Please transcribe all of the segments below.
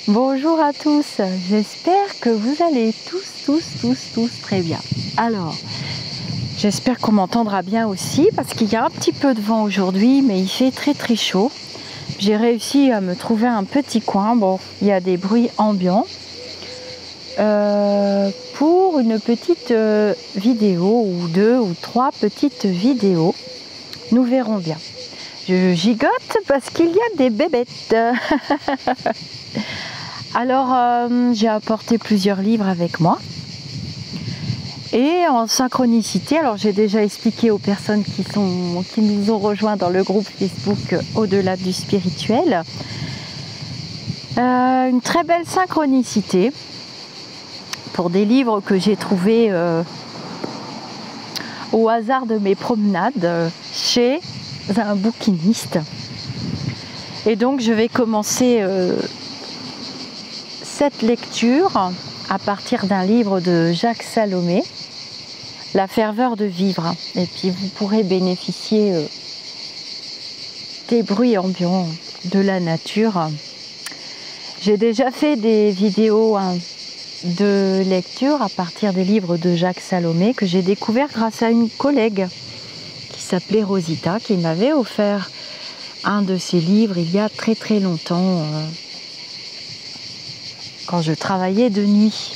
Bonjour à tous, j'espère que vous allez tous très bien. Alors, j'espère qu'on m'entendra bien aussi parce qu'il y a un petit peu de vent aujourd'hui, mais il fait très chaud. J'ai réussi à me trouver un petit coin, bon, il y a des bruits ambiants, pour une petite vidéo ou 2 ou 3 petites vidéos. Nous verrons bien. Je gigote parce qu'il y a des bébêtes. Alors, j'ai apporté plusieurs livres avec moi. Et en synchronicité, alors j'ai déjà expliqué aux personnes qui nous ont rejoints dans le groupe Facebook Au-delà du spirituel, une très belle synchronicité pour des livres que j'ai trouvés au hasard de mes promenades chez un bouquiniste. Et donc je vais commencer cette lecture à partir d'un livre de Jacques Salomé, La ferveur de vivre. Et puis vous pourrez bénéficier des bruits ambiants de la nature. J'ai déjà fait des vidéos de lecture à partir des livres de Jacques Salomé que j'ai découvert grâce à une collègue qui s'appelait Rosita, qui m'avait offert un de ses livres il y a très longtemps, quand je travaillais de nuit.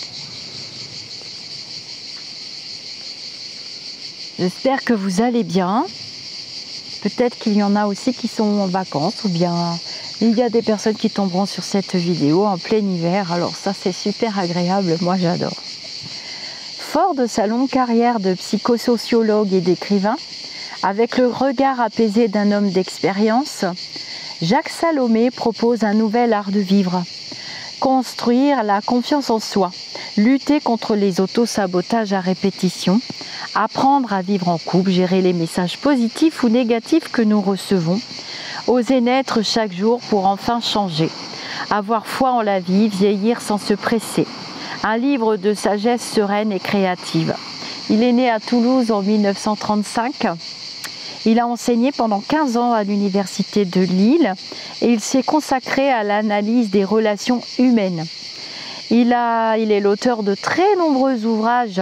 J'espère que vous allez bien. Peut-être qu'il y en a aussi qui sont en vacances, ou bien il y a des personnes qui tomberont sur cette vidéo en plein hiver. Alors ça, c'est super agréable, moi j'adore. Fort de sa longue carrière de psychosociologue et d'écrivain, avec le regard apaisé d'un homme d'expérience, Jacques Salomé propose un nouvel art de vivre. Construire la confiance en soi, lutter contre les autosabotages à répétition, apprendre à vivre en couple, gérer les messages positifs ou négatifs que nous recevons, oser naître chaque jour pour enfin changer, avoir foi en la vie, vieillir sans se presser. Un livre de sagesse sereine et créative. Il est né à Toulouse en 1935. Il a enseigné pendant 15 ans à l'université de Lille et il s'est consacré à l'analyse des relations humaines. Il est l'auteur de très nombreux ouvrages.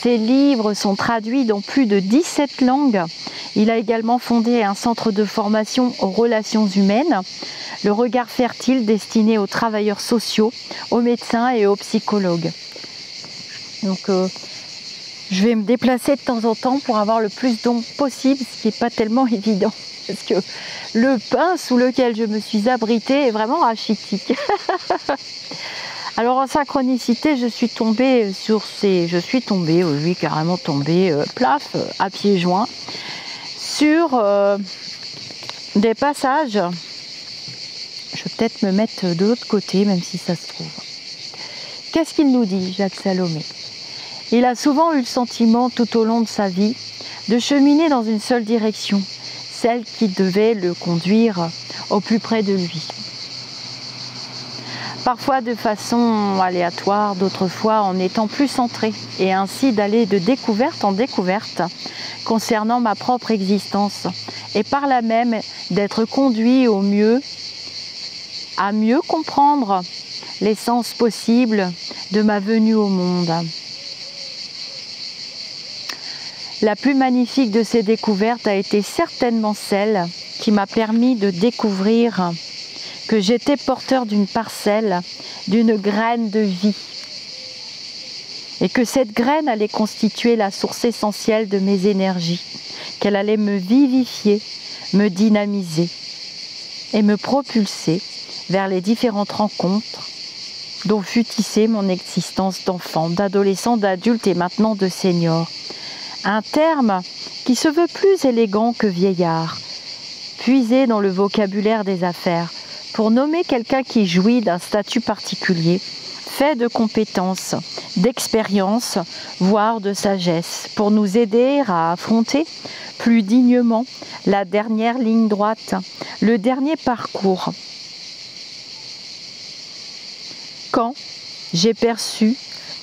Ses livres sont traduits dans plus de 17 langues. Il a également fondé un centre de formation aux relations humaines, Le Regard Fertile, destiné aux travailleurs sociaux, aux médecins et aux psychologues. Donc, je vais me déplacer de temps en temps pour avoir le plus d'ombre possible, ce qui n'est pas tellement évident. Parce que le pain sous lequel je me suis abritée est vraiment rachitique. Alors en synchronicité, je suis tombée, oui, carrément tombée, plaf, à pieds joints, sur des passages. Je vais peut-être me mettre de l'autre côté, même si ça se trouve. Qu'est-ce qu'il nous dit, Jacques Salomé ? Il a souvent eu le sentiment, tout au long de sa vie, de cheminer dans une seule direction, celle qui devait le conduire au plus près de lui. Parfois de façon aléatoire, d'autres fois en étant plus centré, et ainsi d'aller de découverte en découverte concernant ma propre existence, et par là même d'être conduit au mieux, à mieux comprendre l'essence possible de ma venue au monde. La plus magnifique de ces découvertes a été certainement celle qui m'a permis de découvrir que j'étais porteur d'une parcelle, d'une graine de vie, et que cette graine allait constituer la source essentielle de mes énergies, qu'elle allait me vivifier, me dynamiser et me propulser vers les différentes rencontres dont fut tissée mon existence d'enfant, d'adolescent, d'adulte et maintenant de senior. Un terme qui se veut plus élégant que vieillard, puisé dans le vocabulaire des affaires, pour nommer quelqu'un qui jouit d'un statut particulier, fait de compétences, d'expérience, voire de sagesse, pour nous aider à affronter plus dignement la dernière ligne droite, le dernier parcours. Quand j'ai perçu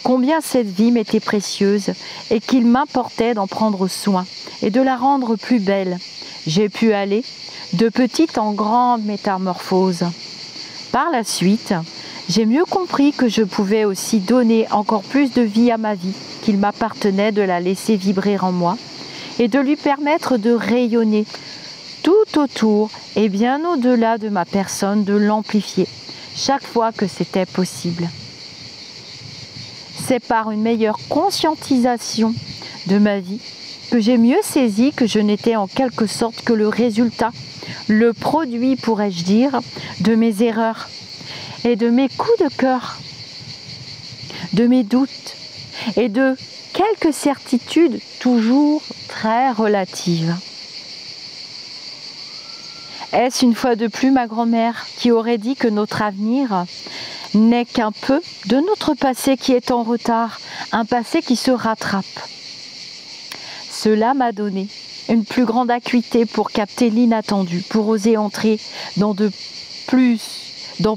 combien cette vie m'était précieuse et qu'il m'importait d'en prendre soin et de la rendre plus belle, j'ai pu aller de petite en grande métamorphose. Par la suite, J'ai mieux compris que je pouvais aussi donner encore plus de vie à ma vie, qu'il m'appartenait de la laisser vibrer en moi et de lui permettre de rayonner tout autour et bien au-delà de ma personne, de l'amplifier chaque fois que c'était possible. C'est par une meilleure conscientisation de ma vie que j'ai mieux saisi que je n'étais en quelque sorte que le résultat, le produit, pourrais-je dire, de mes erreurs et de mes coups de cœur, de mes doutes et de quelques certitudes toujours très relatives. Est-ce une fois de plus ma grand-mère qui aurait dit que notre avenir n'est qu'un peu de notre passé qui est en retard, un passé qui se rattrape. Cela m'a donné une plus grande acuité pour capter l'inattendu, pour oser entrer dans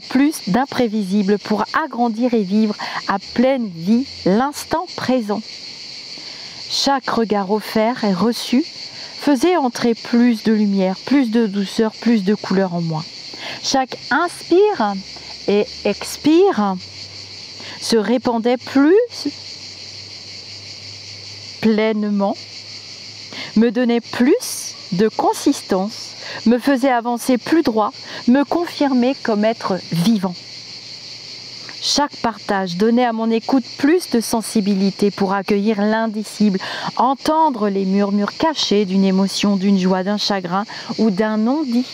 plus d'imprévisible, pour agrandir et vivre à pleine vie l'instant présent. Chaque regard offert et reçu faisait entrer plus de lumière, plus de douceur, plus de couleur en moi. Chaque inspire et expire se répandait plus pleinement, me donnait plus de consistance, me faisait avancer plus droit, me confirmait comme être vivant. Chaque partage donnait à mon écoute plus de sensibilité pour accueillir l'indicible, entendre les murmures cachés d'une émotion, d'une joie, d'un chagrin ou d'un non-dit.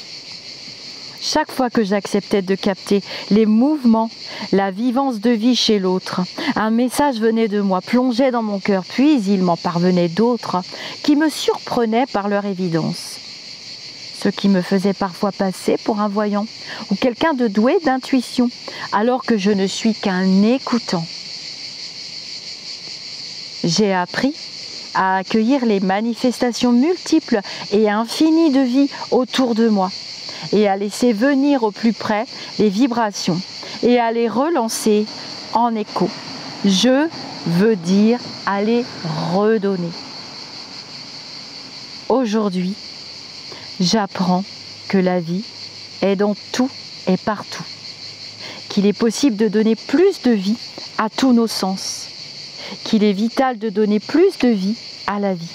Chaque fois que j'acceptais de capter les mouvements, la vivance de vie chez l'autre, un message venait de moi, plongeait dans mon cœur, puis il m'en parvenait d'autres qui me surprenaient par leur évidence. Ce qui me faisait parfois passer pour un voyant ou quelqu'un de doué d'intuition, alors que je ne suis qu'un écoutant. J'ai appris à accueillir les manifestations multiples et infinies de vie autour de moi, et à laisser venir au plus près les vibrations et à les relancer en écho. Je veux dire à les redonner. Aujourd'hui, j'apprends que la vie est dans tout et partout, qu'il est possible de donner plus de vie à tous nos sens, qu'il est vital de donner plus de vie à la vie.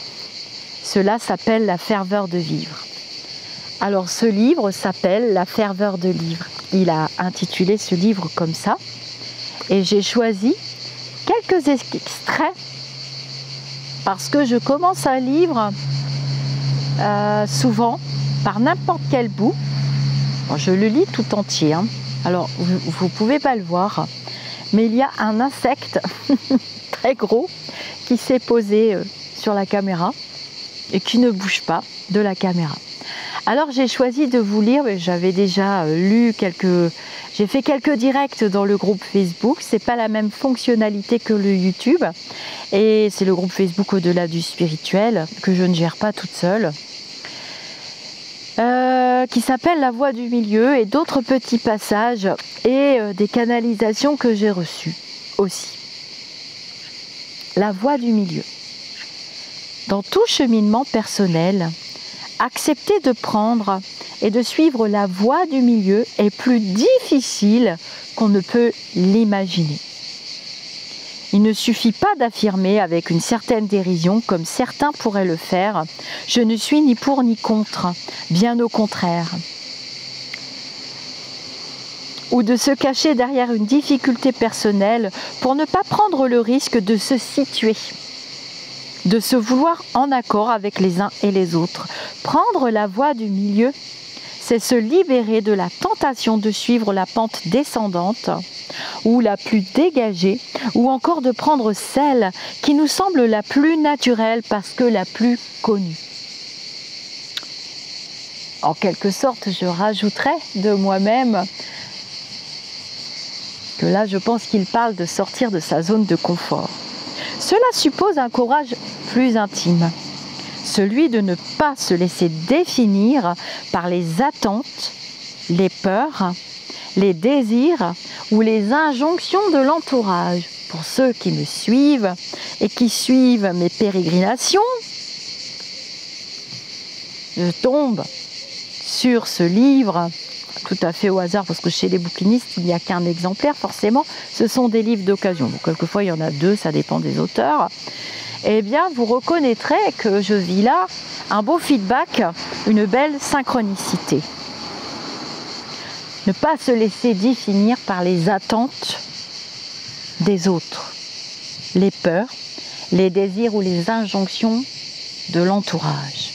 Cela s'appelle la ferveur de vivre. Alors ce livre s'appelle La ferveur de vivre. Il a intitulé ce livre comme ça. Et j'ai choisi quelques extraits parce que je commence un livre souvent par n'importe quel bout. Bon, je le lis tout entier. Hein. Alors vous ne pouvez pas le voir, mais il y a un insecte très gros qui s'est posé sur la caméra et qui ne bouge pas de la caméra. Alors j'ai choisi de vous lire, j'avais déjà lu j'ai fait quelques directs dans le groupe Facebook, c'est pas la même fonctionnalité que le YouTube, et c'est le groupe Facebook Au-delà du spirituel, que je ne gère pas toute seule, qui s'appelle La Voix du Milieu, et d'autres petits passages, et des canalisations que j'ai reçues aussi. La Voix du Milieu. Dans tout cheminement personnel, accepter de prendre et de suivre la voie du milieu est plus difficile qu'on ne peut l'imaginer. Il ne suffit pas d'affirmer avec une certaine dérision, comme certains pourraient le faire, « Je ne suis ni pour ni contre », bien au contraire. Ou de se cacher derrière une difficulté personnelle pour ne pas prendre le risque de se situer, de se vouloir en accord avec les uns et les autres. Prendre la voie du milieu, c'est se libérer de la tentation de suivre la pente descendante ou la plus dégagée, ou encore de prendre celle qui nous semble la plus naturelle parce que la plus connue. En quelque sorte, je rajouterais de moi-même que là, je pense qu'il parle de sortir de sa zone de confort. Cela suppose un courage plus intime, celui de ne pas se laisser définir par les attentes, les peurs, les désirs ou les injonctions de l'entourage. Pour ceux qui me suivent et qui suivent mes pérégrinations, je tombe sur ce livre tout à fait au hasard, parce que chez les bouquinistes, il n'y a qu'un exemplaire, forcément. Ce sont des livres d'occasion. Bon, quelquefois, il y en a 2, ça dépend des auteurs. Eh bien, vous reconnaîtrez que je vis là un beau feedback, une belle synchronicité. Ne pas se laisser définir par les attentes des autres, les peurs, les désirs ou les injonctions de l'entourage.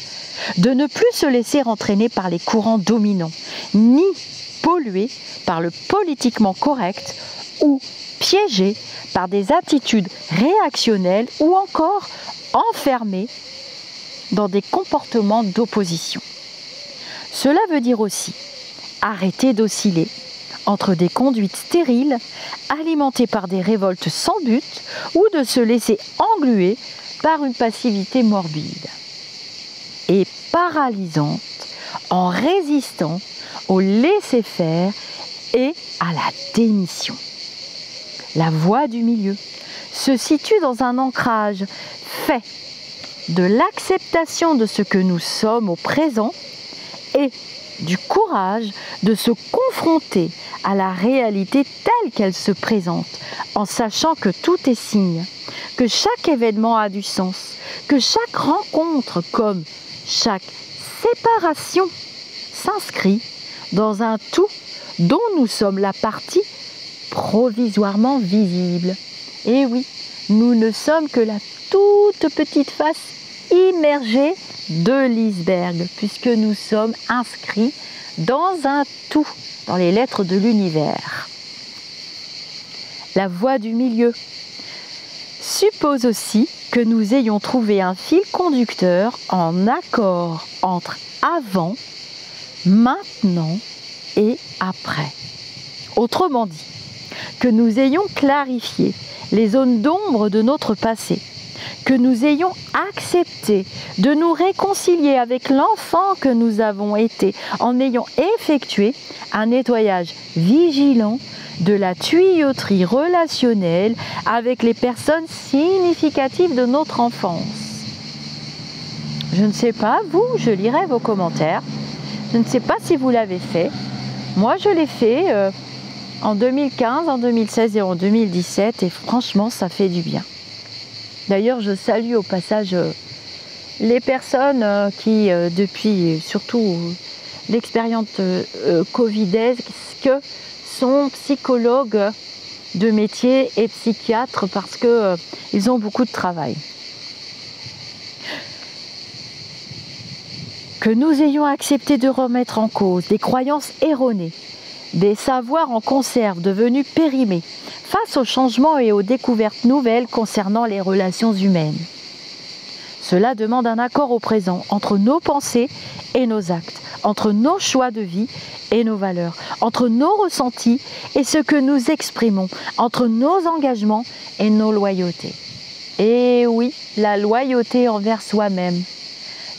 De ne plus se laisser entraîner par les courants dominants, ni polluer par le politiquement correct ou piégé par des attitudes réactionnelles ou encore enfermé dans des comportements d'opposition. Cela veut dire aussi arrêter d'osciller entre des conduites stériles alimentées par des révoltes sans but ou de se laisser engluer par une passivité morbide et paralysante en résistant au laisser-faire et à la démission. La voie du milieu se situe dans un ancrage fait de l'acceptation de ce que nous sommes au présent et du courage de se confronter à la réalité telle qu'elle se présente, en sachant que tout est signe, que chaque événement a du sens, que chaque rencontre comme chaque séparation s'inscrit dans un tout dont nous sommes la partie provisoirement visible. Et oui, nous ne sommes que la toute petite face immergée de l'iceberg, puisque nous sommes inscrits dans un tout, dans les lettres de l'univers. La voie du milieu suppose aussi que nous ayons trouvé un fil conducteur en accord entre avant, maintenant et après. Autrement dit, que nous ayons clarifié les zones d'ombre de notre passé, que nous ayons accepté de nous réconcilier avec l'enfant que nous avons été en ayant effectué un nettoyage vigilant de la tuyauterie relationnelle avec les personnes significatives de notre enfance. Je ne sais pas, vous, je lirai vos commentaires. Je ne sais pas si vous l'avez fait. Moi, je l'ai fait en 2015, en 2016 et en 2017 et franchement, ça fait du bien. D'ailleurs, je salue au passage les personnes qui, depuis surtout l'expérience covidesque, sont psychologues de métier et psychiatres parce qu'ils ont beaucoup de travail. Que nous ayons accepté de remettre en cause des croyances erronées, des savoirs en conserve devenus périmés, face aux changements et aux découvertes nouvelles concernant les relations humaines. Cela demande un accord au présent entre nos pensées et nos actes, entre nos choix de vie et nos valeurs, entre nos ressentis et ce que nous exprimons, entre nos engagements et nos loyautés. Et oui, la loyauté envers soi-même.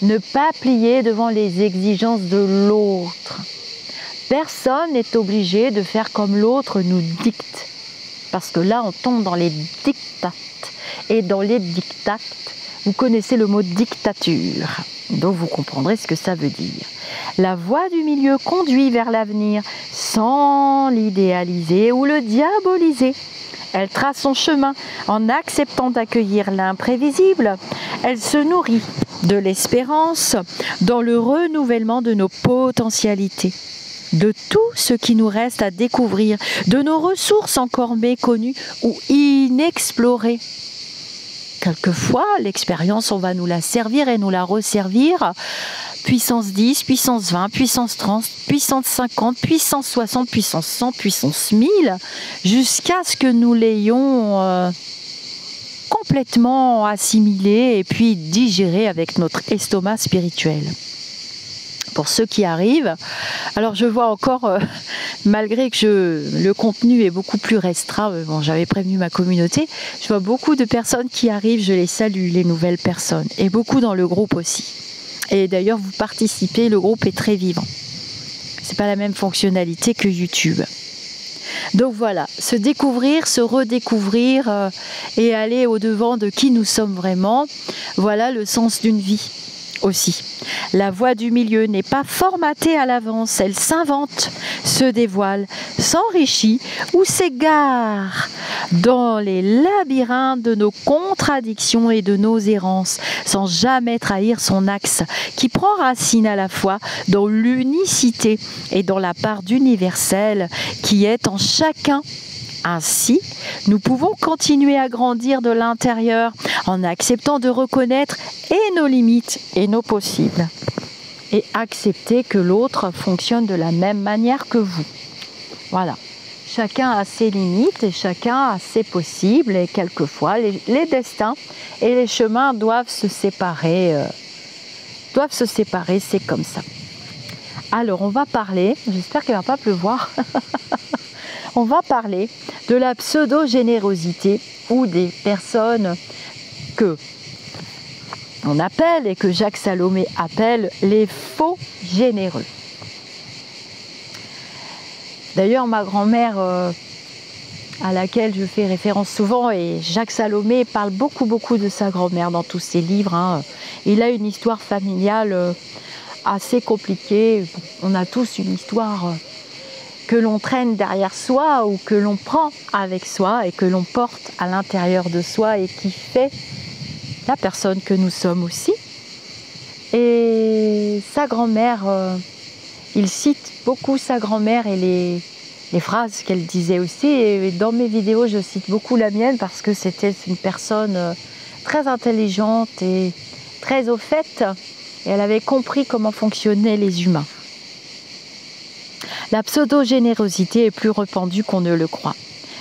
Ne pas plier devant les exigences de l'autre. Personne n'est obligé de faire comme l'autre nous dicte. Parce que là, on tombe dans les dictates. Et dans les dictates, vous connaissez le mot dictature. Donc vous comprendrez ce que ça veut dire. La voie du milieu conduit vers l'avenir sans l'idéaliser ou le diaboliser. Elle trace son chemin en acceptant d'accueillir l'imprévisible. Elle se nourrit de l'espérance dans le renouvellement de nos potentialités, de tout ce qui nous reste à découvrir, de nos ressources encore méconnues ou inexplorées. Quelquefois, l'expérience, on va nous la servir et nous la resservir. Puissance 10, puissance 20, puissance 30, puissance 50, puissance 60, puissance 100, puissance 1000, jusqu'à ce que nous l'ayons complètement assimilé et puis digéré avec notre estomac spirituel. Pour ceux qui arrivent, alors je vois encore, malgré que le contenu est beaucoup plus restreint, bon, j'avais prévenu ma communauté, je vois beaucoup de personnes qui arrivent, je les salue, les nouvelles personnes, et beaucoup dans le groupe aussi. Et d'ailleurs, vous participez, le groupe est très vivant. C'est pas la même fonctionnalité que YouTube. Donc voilà, se découvrir, se redécouvrir et aller au-devant de qui nous sommes vraiment, voilà le sens d'une vie. aussi. La voie du milieu n'est pas formatée à l'avance, elle s'invente, se dévoile, s'enrichit ou s'égare dans les labyrinthes de nos contradictions et de nos errances, sans jamais trahir son axe, qui prend racine à la fois dans l'unicité et dans la part d'universel qui est en chacun. Ainsi, nous pouvons continuer à grandir de l'intérieur en acceptant de reconnaître et nos limites et nos possibles. Et accepter que l'autre fonctionne de la même manière que vous. Voilà. Chacun a ses limites et chacun a ses possibles. Et quelquefois, les destins et les chemins doivent se séparer. C'est comme ça. Alors, on va parler, j'espère qu'il ne va pas pleuvoir. On va parler de la pseudo-générosité ou des personnes que on appelle et que Jacques Salomé appelle les faux généreux. D'ailleurs, ma grand-mère, à laquelle je fais référence souvent, et Jacques Salomé parle beaucoup de sa grand-mère dans tous ses livres. Hein. Il a une histoire familiale assez compliquée. On a tous une histoire que l'on traîne derrière soi ou que l'on prend avec soi et que l'on porte à l'intérieur de soi et qui fait la personne que nous sommes aussi. Et sa grand-mère, il cite beaucoup sa grand-mère et les phrases qu'elle disait aussi. Et dans mes vidéos, je cite beaucoup la mienne parce que c'était une personne très intelligente et très au fait. Et elle avait compris comment fonctionnaient les humains. La pseudo-générosité est plus répandue qu'on ne le croit.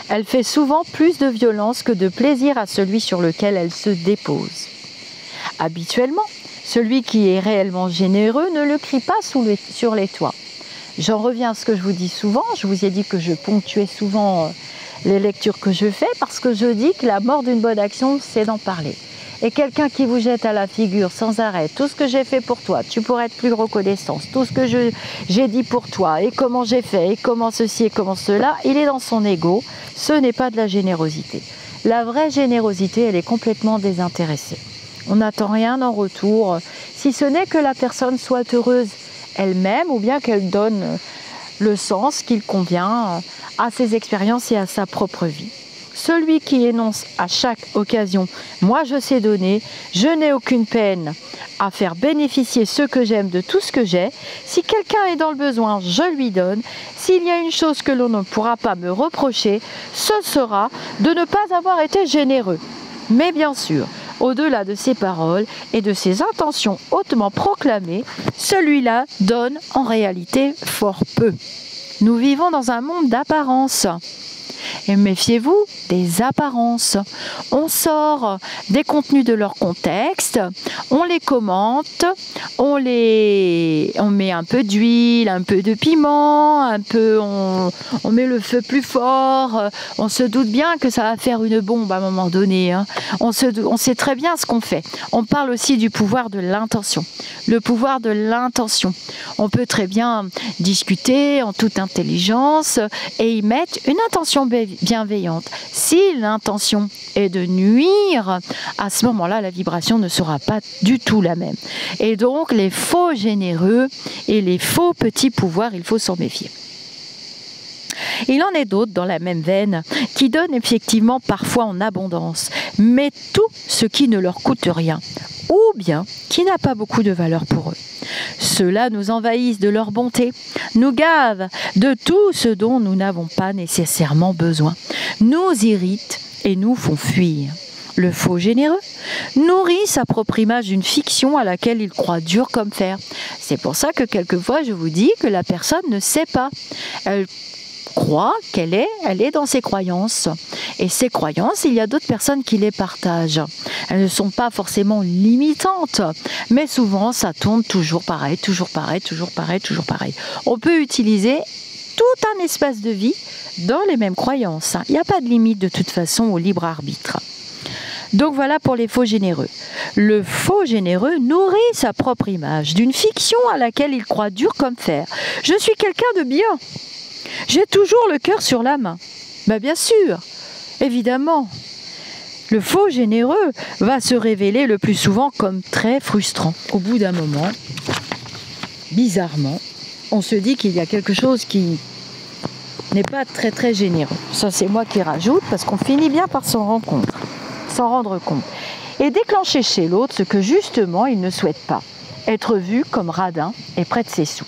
Elle fait souvent plus de violence que de plaisir à celui sur lequel elle se dépose. Habituellement, celui qui est réellement généreux ne le crie pas sur les toits. J'en reviens à ce que je vous dis souvent. Je vous ai dit que je ponctuais souvent les lectures que je fais parce que je dis que la mort d'une bonne action, c'est d'en parler. Et quelqu'un qui vous jette à la figure sans arrêt tout ce que j'ai fait pour toi, tu pourrais être plus reconnaissant, tout ce que j'ai dit pour toi, et comment j'ai fait, et comment ceci, et comment cela, il est dans son ego. Ce n'est pas de la générosité. La vraie générosité, elle est complètement désintéressée. On n'attend rien en retour, si ce n'est que la personne soit heureuse elle-même, ou bien qu'elle donne le sens qu'il convient à ses expériences et à sa propre vie. Celui qui énonce à chaque occasion « moi je sais donner, je n'ai aucune peine à faire bénéficier ceux que j'aime de tout ce que j'ai, si quelqu'un est dans le besoin, je lui donne, s'il y a une chose que l'on ne pourra pas me reprocher, ce sera de ne pas avoir été généreux. » Mais bien sûr, au-delà de ses paroles et de ses intentions hautement proclamées, celui-là donne en réalité fort peu. Nous vivons dans un monde d'apparence. Et méfiez-vous des apparences. On sort des contenus de leur contexte, on les commente, on met un peu d'huile, un peu de piment, on met le feu plus fort, on se doute bien que ça va faire une bombe à un moment donné. Hein. On sait très bien ce qu'on fait. On parle aussi du pouvoir de l'intention. Le pouvoir de l'intention. On peut très bien discuter en toute intelligence et y mettre une intention bienveillante. Si l'intention est de nuire, à ce moment-là, la vibration ne sera pas du tout la même. Et donc, les faux généreux et les faux petits pouvoirs, il faut s'en méfier. Il en est d'autres dans la même veine qui donnent effectivement parfois en abondance, mais tout ce qui ne leur coûte rien, ou bien qui n'a pas beaucoup de valeur pour eux. Ceux-là nous envahissent de leur bonté, nous gavent de tout ce dont nous n'avons pas nécessairement besoin, nous irritent et nous font fuir. Le faux généreux nourrit sa propre image d'une fiction à laquelle il croit dur comme fer. C'est pour ça que quelquefois je vous dis que la personne ne sait pas. Elle croit elle est dans ses croyances. Et ces croyances, il y a d'autres personnes qui les partagent. Elles ne sont pas forcément limitantes, mais souvent ça tourne toujours pareil, toujours pareil, toujours pareil, toujours pareil. On peut utiliser tout un espace de vie dans les mêmes croyances. Il n'y a pas de limite de toute façon au libre arbitre. Donc voilà pour les faux généreux. Le faux généreux nourrit sa propre image d'une fiction à laquelle il croit dur comme fer. Je suis quelqu'un de bien. J'ai toujours le cœur sur la main. Ben bien sûr, évidemment. Le faux généreux va se révéler le plus souvent comme très frustrant. Au bout d'un moment, bizarrement, on se dit qu'il y a quelque chose qui n'est pas très généreux. Ça, c'est moi qui rajoute parce qu'on finit bien par s'en rendre compte. Et déclencher chez l'autre ce que justement il ne souhaite pas, être vu comme radin et près de ses sous.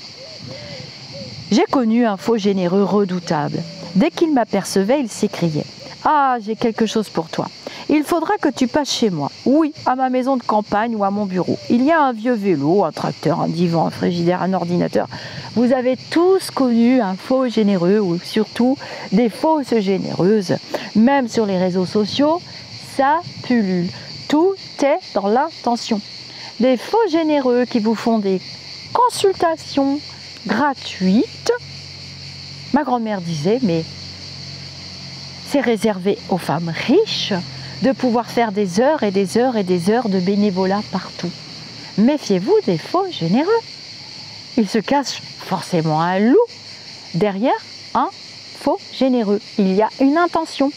J'ai connu un faux généreux redoutable. Dès qu'il m'apercevait, il s'écriait « Ah, j'ai quelque chose pour toi. Il faudra que tu passes chez moi. Oui, à ma maison de campagne ou à mon bureau. Il y a un vieux vélo, un tracteur, un divan, un frigidaire, un ordinateur. » Vous avez tous connu un faux généreux ou surtout des fausses généreuses. Même sur les réseaux sociaux, ça pullule. Tout est dans l'intention. Des faux généreux qui vous font des consultations gratuites. Ma grand-mère disait, mais c'est réservé aux femmes riches de pouvoir faire des heures et des heures et des heures de bénévolat partout. Méfiez-vous des faux généreux. Il se cache forcément un loup derrière un faux généreux. Il y a une intention.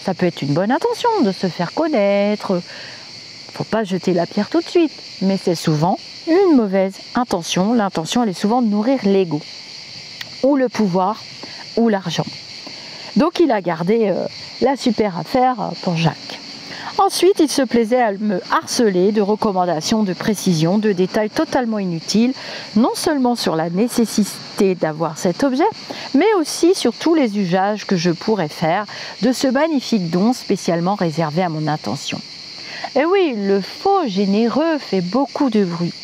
Ça peut être une bonne intention de se faire connaître. Il ne faut pas jeter la pierre tout de suite. Mais c'est souvent une mauvaise intention. L'intention, elle est souvent de nourrir l'ego. Ou le pouvoir, ou l'argent. Donc il a gardé la super affaire pour Jacques. Ensuite, il se plaisait à me harceler de recommandations, de précisions, de détails totalement inutiles, non seulement sur la nécessité d'avoir cet objet, mais aussi sur tous les usages que je pourrais faire de ce magnifique don spécialement réservé à mon intention. Et oui, le faux généreux fait beaucoup de bruit.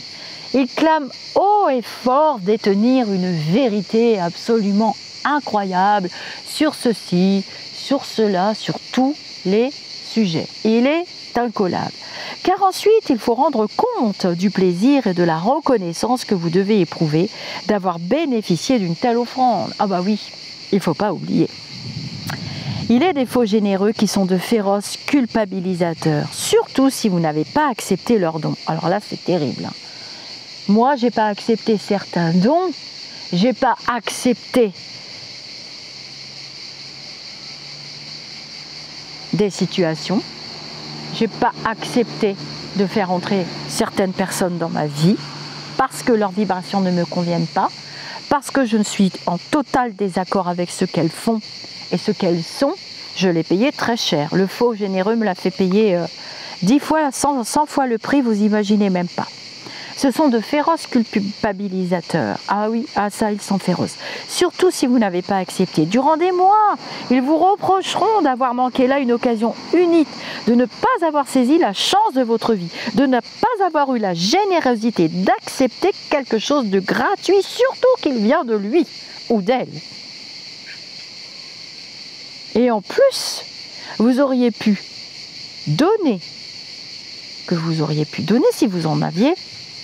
Il clame haut et fort détenir une vérité absolument incroyable sur ceci, sur cela, sur tous les sujets. Il est incollable. Car ensuite, il faut rendre compte du plaisir et de la reconnaissance que vous devez éprouver d'avoir bénéficié d'une telle offrande. Ah bah oui, il ne faut pas oublier. Il est des faux généreux qui sont de féroces culpabilisateurs, surtout si vous n'avez pas accepté leur don. Alors là, c'est terrible. Moi, je n'ai pas accepté certains dons, je n'ai pas accepté des situations, je n'ai pas accepté de faire entrer certaines personnes dans ma vie parce que leurs vibrations ne me conviennent pas, parce que je suis en total désaccord avec ce qu'elles font et ce qu'elles sont. Je l'ai payé très cher. Le faux généreux me l'a fait payer 10 fois, 100 fois le prix, vous imaginez même pas. Ce sont de féroces culpabilisateurs. Ah oui, ah ça, ils sont féroces. Surtout si vous n'avez pas accepté. Durant des mois, ils vous reprocheront d'avoir manqué là une occasion unique, de ne pas avoir saisi la chance de votre vie, de ne pas avoir eu la générosité d'accepter quelque chose de gratuit, surtout qu'il vient de lui ou d'elle. Et en plus, vous auriez pu donner, si vous en aviez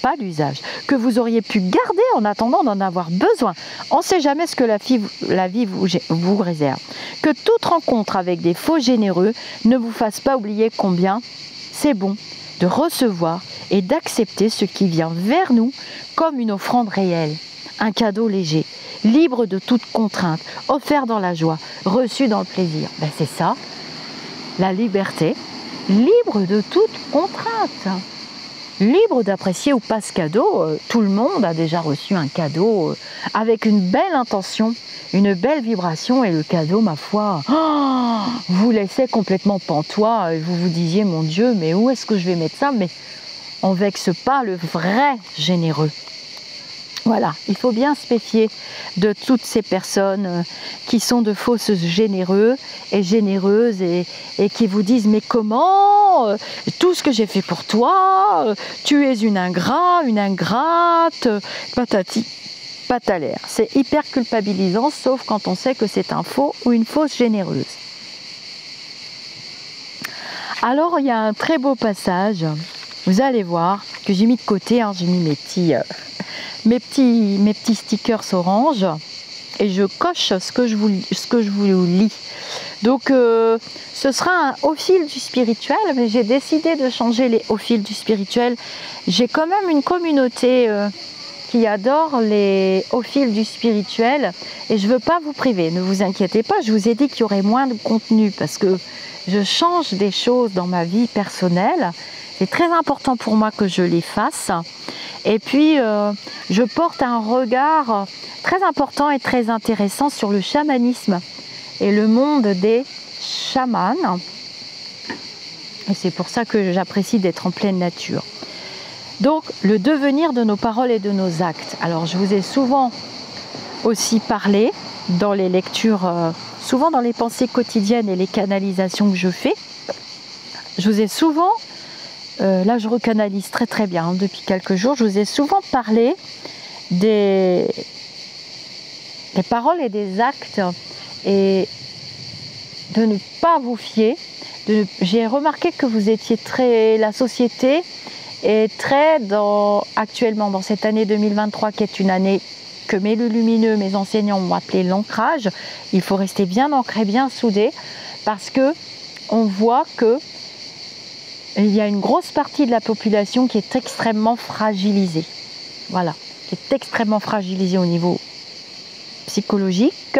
pas l'usage, que vous auriez pu garder en attendant d'en avoir besoin. On ne sait jamais ce que la vie vous réserve. Que toute rencontre avec des faux généreux ne vous fasse pas oublier combien c'est bon de recevoir et d'accepter ce qui vient vers nous comme une offrande réelle, un cadeau léger, libre de toute contrainte, offert dans la joie, reçu dans le plaisir. Ben c'est ça, la liberté, libre de toute contrainte. Libre d'apprécier ou pas ce cadeau, tout le monde a déjà reçu un cadeau avec une belle intention, une belle vibration et le cadeau, ma foi, vous laissait complètement pantois et vous vous disiez, mon Dieu, mais où est-ce que je vais mettre ça? Mais on vexe pas le vrai généreux. Voilà, il faut bien se méfier de toutes ces personnes qui sont de fausses généreux et généreuses et qui vous disent « Mais comment tout ce que j'ai fait pour toi, tu es une ingrate, patati, patalaire ». C'est hyper culpabilisant, sauf quand on sait que c'est un faux ou une fausse généreuse. Alors, il y a un très beau passage, vous allez voir, que j'ai mis de côté, hein, j'ai mis mes petits stickers orange et je coche ce que je vous lis. Donc ce sera au fil du spirituel, mais j'ai décidé de changer au fil du spirituel. J'ai quand même une communauté qui adore les au fil du spirituel et je ne veux pas vous priver, ne vous inquiétez pas, je vous ai dit qu'il y aurait moins de contenu parce que je change des choses dans ma vie personnelle, c'est très important pour moi que je les fasse et puis je porte un regard très important et très intéressant sur le chamanisme et le monde des chamans et c'est pour ça que j'apprécie d'être en pleine nature. Donc, le devenir de nos paroles et de nos actes. Alors, je vous ai souvent aussi parlé dans les lectures, souvent dans les pensées quotidiennes et les canalisations que je fais. Je vous ai souvent, là je recanalise très très bien depuis quelques jours, je vous ai souvent parlé des paroles et des actes et de ne pas vous fier. J'ai remarqué que vous étiez très, la société est très actuellement dans cette année 2023 qui est une année que mes lumineux, mes enseignants ont appelé l'ancrage. Il faut rester bien ancré, bien soudé parce que on voit que il y a une grosse partie de la population qui est extrêmement fragilisée. Voilà, qui est extrêmement fragilisée au niveau psychologique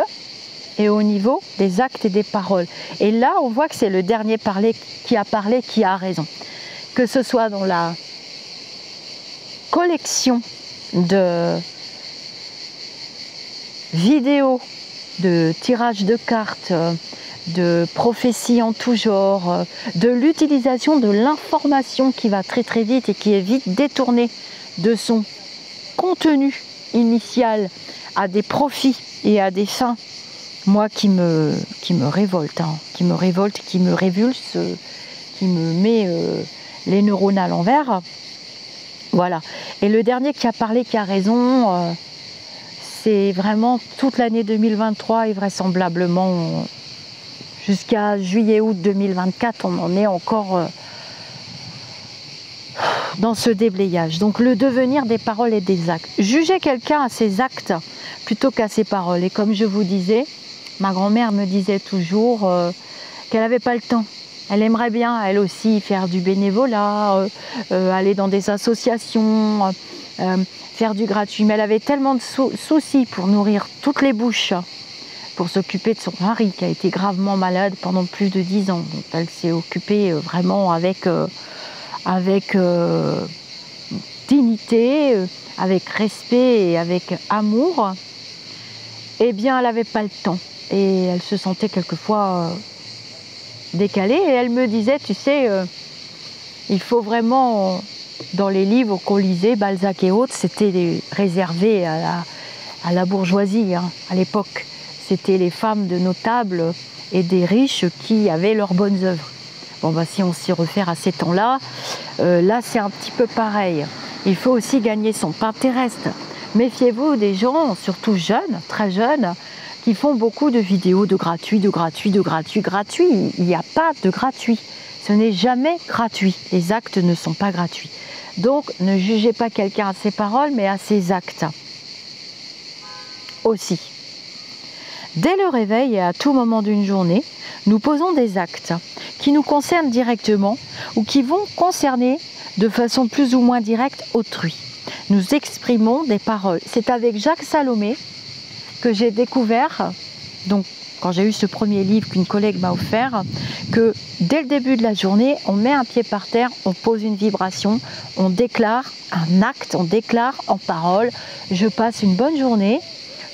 et au niveau des actes et des paroles. Et là, on voit que c'est le dernier qui a raison. Que ce soit dans la collection de vidéos, de tirages de cartes, de prophéties en tout genre, de l'utilisation de l'information qui va très très vite et qui est vite détournée de son contenu initial à des profits et à des fins, moi qui me révolte, qui me révulse, qui me met les neurones à l'envers. Voilà. Et le dernier qui a parlé, qui a raison, c'est vraiment toute l'année 2023 et vraisemblablement jusqu'à juillet-août 2024, on en est encore dans ce déblayage. Donc le devenir des paroles et des actes. Juger quelqu'un à ses actes plutôt qu'à ses paroles. Et comme je vous disais, ma grand-mère me disait toujours qu'elle n'avait pas le temps. Elle aimerait bien, elle aussi, faire du bénévolat, aller dans des associations, faire du gratuit. Mais elle avait tellement de soucis pour nourrir toutes les bouches, pour s'occuper de son mari qui a été gravement malade pendant plus de 10 ans. Donc elle s'est occupée vraiment avec dignité, avec respect et avec amour. Eh bien, elle n'avait pas le temps. Et elle se sentait quelquefois décalée. Et elle me disait, tu sais, il faut vraiment, dans les livres qu'on lisait, Balzac et autres, c'était réservé à la bourgeoisie à l'époque. C'était les femmes de notables et des riches qui avaient leurs bonnes œuvres. Bon, bah, si on s'y réfère à ces temps-là, là c'est un petit peu pareil. Il faut aussi gagner son pain terrestre. Méfiez-vous des gens, surtout jeunes, très jeunes, qui font beaucoup de vidéos de gratuit. Il n'y a pas de gratuit. Ce n'est jamais gratuit. Les actes ne sont pas gratuits. Donc, ne jugez pas quelqu'un à ses paroles, mais à ses actes aussi. Dès le réveil et à tout moment d'une journée, nous posons des actes qui nous concernent directement ou qui vont concerner de façon plus ou moins directe autrui. Nous exprimons des paroles. C'est avec Jacques Salomé que j'ai découvert, donc quand j'ai eu ce premier livre qu'une collègue m'a offert, que dès le début de la journée, on met un pied par terre, on pose une vibration, on déclare un acte, on déclare en parole, je passe une bonne journée,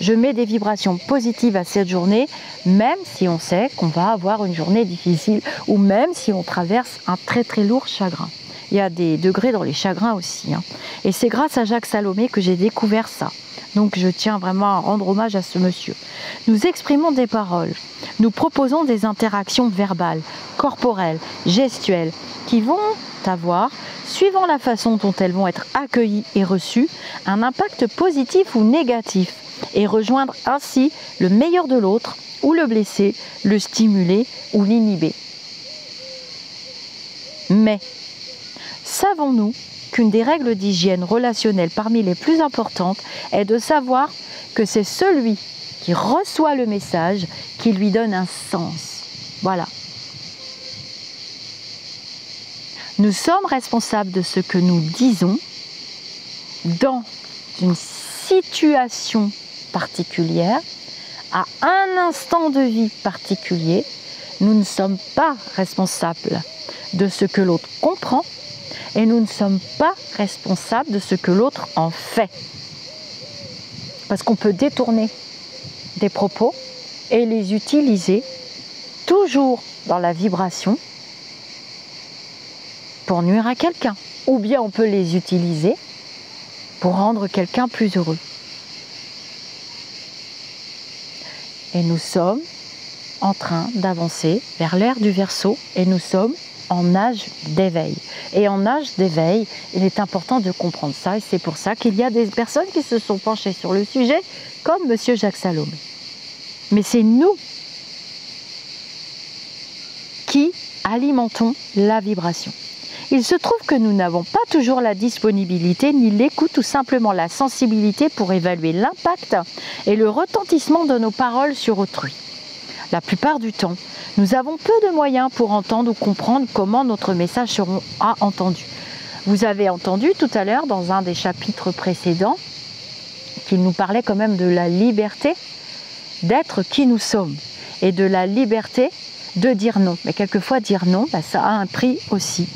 je mets des vibrations positives à cette journée, même si on sait qu'on va avoir une journée difficile ou même si on traverse un très très lourd chagrin. Il y a des degrés dans les chagrins aussi. Et c'est grâce à Jacques Salomé que j'ai découvert ça. Donc je tiens vraiment à rendre hommage à ce monsieur. Nous exprimons des paroles. Nous proposons des interactions verbales, corporelles, gestuelles, qui vont avoir, suivant la façon dont elles vont être accueillies et reçues, un impact positif ou négatif, et rejoindre ainsi le meilleur de l'autre, ou le blesser, le stimuler ou l'inhiber. Mais savons-nous qu'une des règles d'hygiène relationnelle parmi les plus importantes est de savoir que c'est celui qui reçoit le message qui lui donne un sens. Voilà. Nous sommes responsables de ce que nous disons dans une situation particulière, à un instant de vie particulier, nous ne sommes pas responsables de ce que l'autre comprend et nous ne sommes pas responsables de ce que l'autre en fait. Parce qu'on peut détourner des propos et les utiliser toujours dans la vibration pour nuire à quelqu'un. Ou bien on peut les utiliser pour rendre quelqu'un plus heureux. Et nous sommes en train d'avancer vers l'ère du Verseau et nous sommes en âge d'éveil. Et en âge d'éveil, il est important de comprendre ça et c'est pour ça qu'il y a des personnes qui se sont penchées sur le sujet comme M. Jacques Salomé. Mais c'est nous qui alimentons la vibration. Il se trouve que nous n'avons pas toujours la disponibilité, ni l'écoute, ou simplement la sensibilité pour évaluer l'impact et le retentissement de nos paroles sur autrui. La plupart du temps, nous avons peu de moyens pour entendre ou comprendre comment notre message sera entendu. Vous avez entendu tout à l'heure dans un des chapitres précédents qu'il nous parlait quand même de la liberté d'être qui nous sommes et de la liberté de dire non. Mais quelquefois dire non, ça a un prix aussi.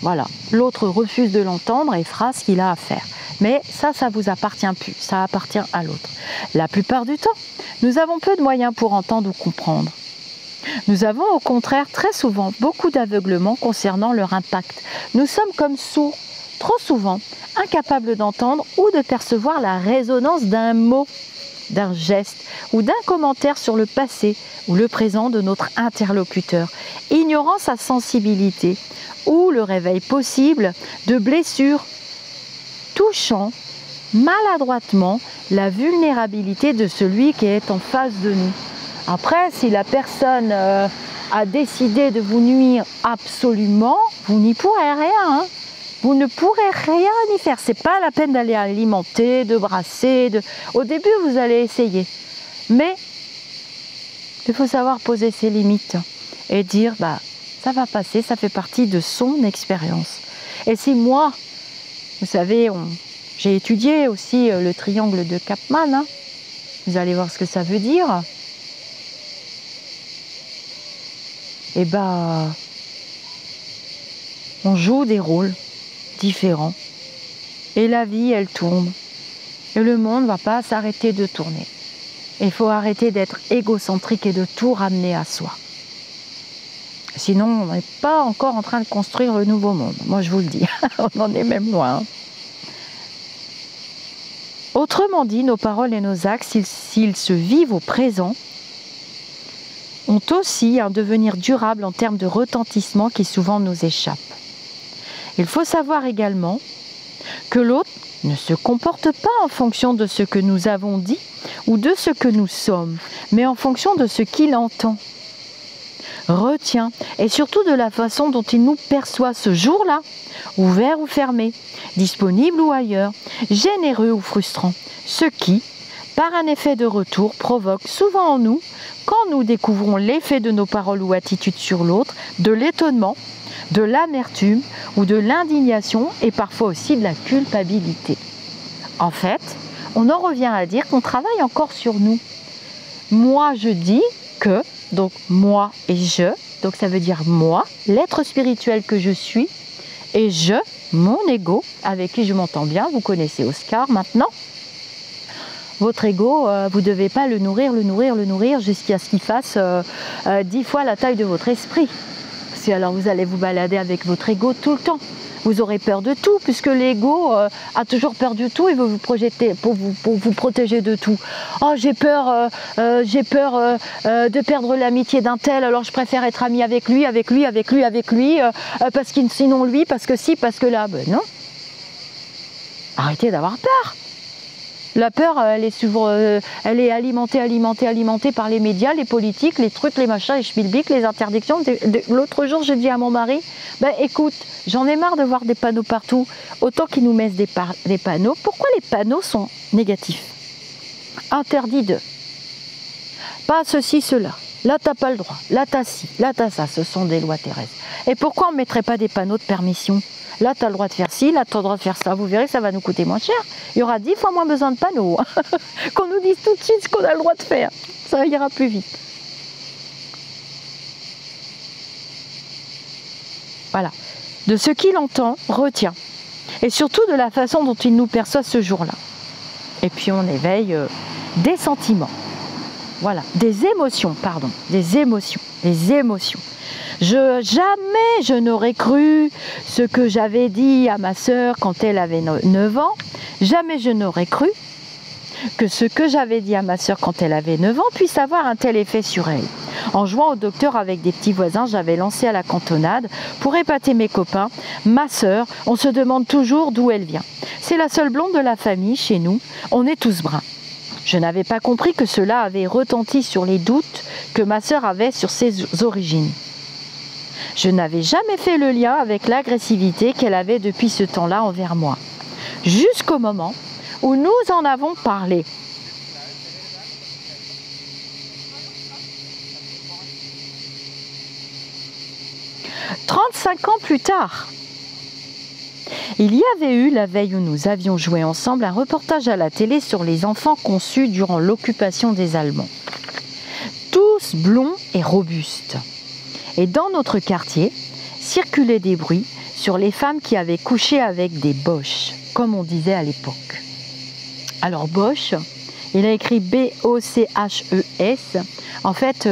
Voilà, l'autre refuse de l'entendre et fera ce qu'il a à faire. Mais ça vous appartient plus, ça appartient à l'autre. La plupart du temps, nous avons peu de moyens pour entendre ou comprendre. Nous avons au contraire très souvent beaucoup d'aveuglement concernant leur impact. Nous sommes comme sourds, trop souvent, incapables d'entendre ou de percevoir la résonance d'un mot, d'un geste ou d'un commentaire sur le passé ou le présent de notre interlocuteur, ignorant sa sensibilité ou le réveil possible de blessures touchant maladroitement la vulnérabilité de celui qui est en face de nous. Après, si la personne a décidé de vous nuire absolument, vous n'y pourrez rien. Hein. Vous ne pourrez rien y faire. C'est pas la peine d'aller alimenter, de brasser. Au début, vous allez essayer. Mais il faut savoir poser ses limites et dire, ça va passer, ça fait partie de son expérience. Et si moi, vous savez, j'ai étudié aussi le triangle de Kapman, hein. Vous allez voir ce que ça veut dire. Et on joue des rôles différents. Et la vie, elle tourne. Et le monde ne va pas s'arrêter de tourner. Il faut arrêter d'être égocentrique et de tout ramener à soi. Sinon, on n'est pas encore en train de construire le nouveau monde. Moi, je vous le dis, on en est même loin. Autrement dit, nos paroles et nos actes, s'ils se vivent au présent, ont aussi un devenir durable en termes de retentissement qui souvent nous échappe. Il faut savoir également que l'autre ne se comporte pas en fonction de ce que nous avons dit ou de ce que nous sommes, mais en fonction de ce qu'il entend, retient et surtout de la façon dont il nous perçoit ce jour-là, ouvert ou fermé, disponible ou ailleurs, généreux ou frustrant, ce qui, par un effet de retour, provoque souvent en nous, quand nous découvrons l'effet de nos paroles ou attitudes sur l'autre, de l'étonnement, de l'amertume ou de l'indignation et parfois aussi de la culpabilité. En fait, on en revient à dire qu'on travaille encore sur nous. Moi, je dis que, donc moi et je, donc ça veut dire moi, l'être spirituel que je suis, et je, mon ego, avec qui je m'entends bien, vous connaissez Oscar maintenant. Votre ego, vous ne devez pas le nourrir jusqu'à ce qu'il fasse 10 fois la taille de votre esprit. Parce que alors vous allez vous balader avec votre ego tout le temps. Vous aurez peur de tout, puisque l'ego a toujours peur de tout et veut vous projeter pour vous protéger de tout. Oh, j'ai peur de perdre l'amitié d'un tel, alors je préfère être ami avec lui, parce que sinon lui, parce que si, parce que là. Ben non. Arrêtez d'avoir peur. La peur, elle est alimentée par les médias, les politiques, les trucs, les machins, les schmilblick, les interdictions. L'autre jour, j'ai dit à mon mari, écoute, j'en ai marre de voir des panneaux partout, autant qu'ils nous mettent des panneaux. Pourquoi les panneaux sont négatifs? Interdit de. Pas ceci, cela. Là, t'as pas le droit. Là, t'as ci. Là, t'as ça. Ce sont des lois terrestres. Et pourquoi on ne mettrait pas des panneaux de permission? Là, tu as le droit de faire ci, là, tu as le droit de faire ça. Vous verrez, ça va nous coûter moins cher. Il y aura 10 fois moins besoin de panneaux. Qu'on nous dise tout de suite ce qu'on a le droit de faire. Ça ira plus vite. Voilà. De ce qu'il entend, retient. Et surtout de la façon dont il nous perçoit ce jour-là. Et puis on éveille des sentiments. Voilà. Des émotions, pardon. Des émotions. Des émotions. Jamais je n'aurais cru ce que j'avais dit à ma sœur quand elle avait 9 ans. Jamais je n'aurais cru que ce que j'avais dit à ma sœur quand elle avait 9 ans puisse avoir un tel effet sur elle. En jouant au docteur avec des petits voisins, j'avais lancé à la cantonade pour épater mes copains. Ma sœur, on se demande toujours d'où elle vient. C'est la seule blonde de la famille chez nous. On est tous bruns. Je n'avais pas compris que cela avait retenti sur les doutes que ma sœur avait sur ses origines. Je n'avais jamais fait le lien avec l'agressivité qu'elle avait depuis ce temps-là envers moi. Jusqu'au moment où nous en avons parlé. « 35 ans plus tard, il y avait eu, la veille où nous avions joué ensemble, un reportage à la télé sur les enfants conçus durant l'occupation des Allemands. Tous blonds et robustes. Et dans notre quartier, circulaient des bruits sur les femmes qui avaient couché avec des Boches, comme on disait à l'époque. Alors Boche, il a écrit B-O-C-H-E-S. En fait,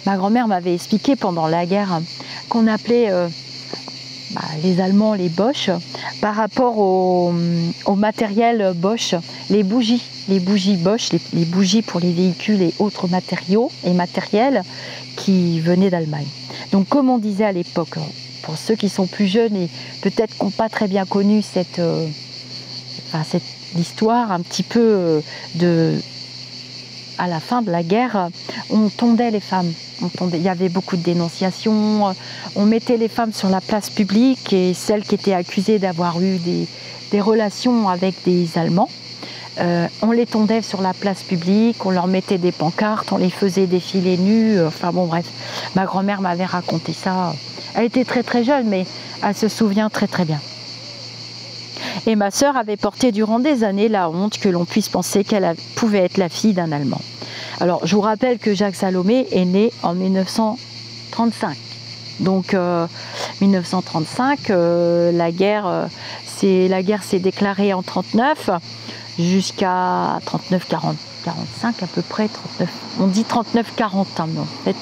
ma grand-mère m'avait expliqué pendant la guerre qu'on appelait les Allemands les Boches par rapport au matériel Bosch, les bougies Bosch, les bougies pour les véhicules et autres matériaux et matériels qui venaient d'Allemagne. Donc comme on disait à l'époque, pour ceux qui sont plus jeunes et peut-être qui n'ont pas très bien connu cette histoire un petit peu à la fin de la guerre, on tondait les femmes. Il y avait beaucoup de dénonciations, on mettait les femmes sur la place publique et celles qui étaient accusées d'avoir eu des relations avec des Allemands, on les tondait sur la place publique, on leur mettait des pancartes, on les faisait défiler nues, enfin bon bref, ma grand-mère m'avait raconté ça. Elle était très très jeune mais elle se souvient très très bien. Et ma sœur avait porté durant des années la honte que l'on puisse penser qu'elle pouvait être la fille d'un Allemand. Alors je vous rappelle que Jacques Salomé est né en 1935. Donc 1935, la guerre s'est déclarée en 39 jusqu'à 39, 40, 45 à peu près, 39. On dit 39, 40 hein, non. En fait,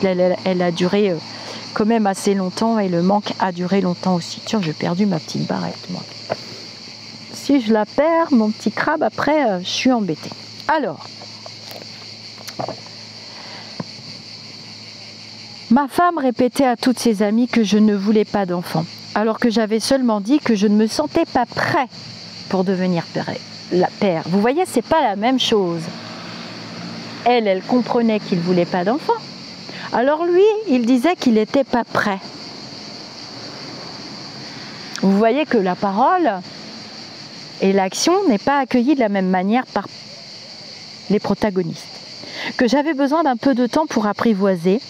elle a duré quand même assez longtemps et le manque a duré longtemps aussi. Tiens, j'ai perdu ma petite barrette moi. Si je la perds, mon petit crabe, après, je suis embêtée. Alors, ma femme répétait à toutes ses amies que je ne voulais pas d'enfant, alors que j'avais seulement dit que je ne me sentais pas prêt pour devenir père. Vous voyez, c'est pas la même chose. Elle comprenait qu'il ne voulait pas d'enfant. Alors lui, il disait qu'il n'était pas prêt. Vous voyez que la parole et l'action n'est pas accueillie de la même manière par les protagonistes. Que j'avais besoin d'un peu de temps pour apprivoiser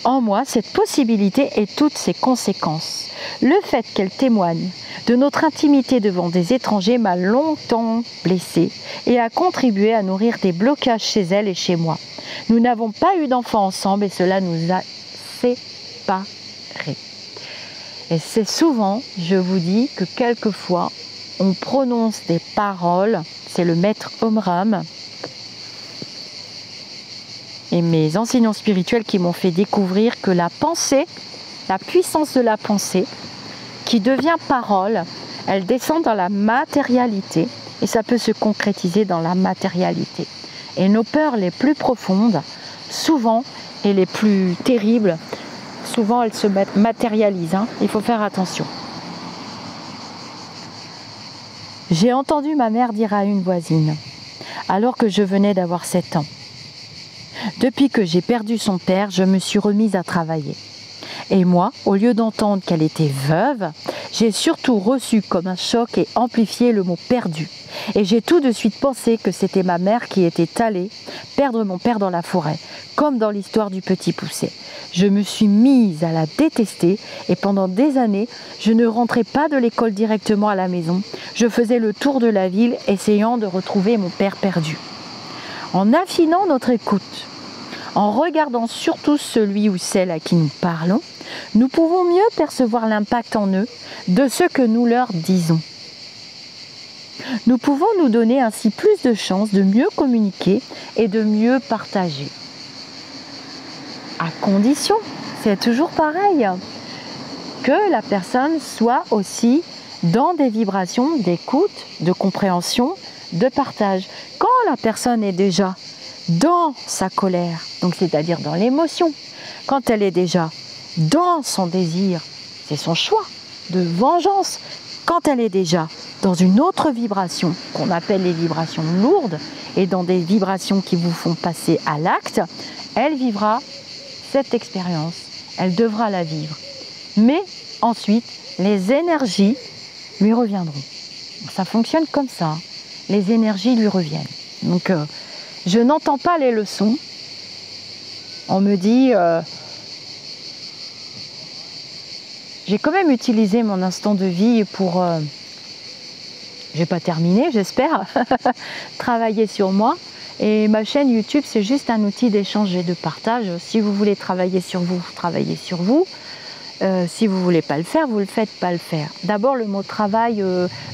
en moi cette possibilité et toutes ses conséquences. Le fait qu'elle témoigne de notre intimité devant des étrangers m'a longtemps blessée et a contribué à nourrir des blocages chez elle et chez moi. Nous n'avons pas eu d'enfants ensemble et cela nous a séparés. Et c'est souvent, je vous dis, que quelquefois, on prononce des paroles, c'est le maître Omram et mes enseignants spirituels qui m'ont fait découvrir que la pensée, la puissance de la pensée, qui devient parole, elle descend dans la matérialité et ça peut se concrétiser dans la matérialité. Et nos peurs les plus profondes, souvent, et les plus terribles, souvent elles se matérialisent. Il faut faire attention. J'ai entendu ma mère dire à une voisine, alors que je venais d'avoir 7 ans. Depuis que j'ai perdu son père, je me suis remise à travailler. Et moi, au lieu d'entendre qu'elle était veuve, j'ai surtout reçu comme un choc et amplifié le mot « perdu ». Et j'ai tout de suite pensé que c'était ma mère qui était allée perdre mon père dans la forêt, comme dans l'histoire du petit poucet. Je me suis mise à la détester et pendant des années, je ne rentrais pas de l'école directement à la maison. Je faisais le tour de la ville essayant de retrouver mon père perdu. En affinant notre écoute, en regardant surtout celui ou celle à qui nous parlons, nous pouvons mieux percevoir l'impact en eux de ce que nous leur disons. Nous pouvons nous donner ainsi plus de chances de mieux communiquer et de mieux partager. À condition, c'est toujours pareil, que la personne soit aussi dans des vibrations d'écoute, de compréhension, de partage. Quand la personne est déjà dans sa colère, donc c'est-à-dire dans l'émotion, quand elle est déjà dans son désir, c'est son choix de vengeance. Quand elle est déjà dans une autre vibration qu'on appelle les vibrations lourdes et dans des vibrations qui vous font passer à l'acte, elle vivra cette expérience, elle devra la vivre. Mais ensuite, les énergies lui reviendront. Ça fonctionne comme ça, les énergies lui reviennent. Donc, je n'entends pas les leçons. On me dit, j'ai quand même utilisé mon instant de vie pour, j'ai pas terminé, j'espère, travailler sur moi. Et ma chaîne YouTube, c'est juste un outil d'échange et de partage. Si vous voulez travailler sur vous, travaillez sur vous. Si vous ne voulez pas le faire, vous ne le faites pas le faire. D'abord, le mot travail,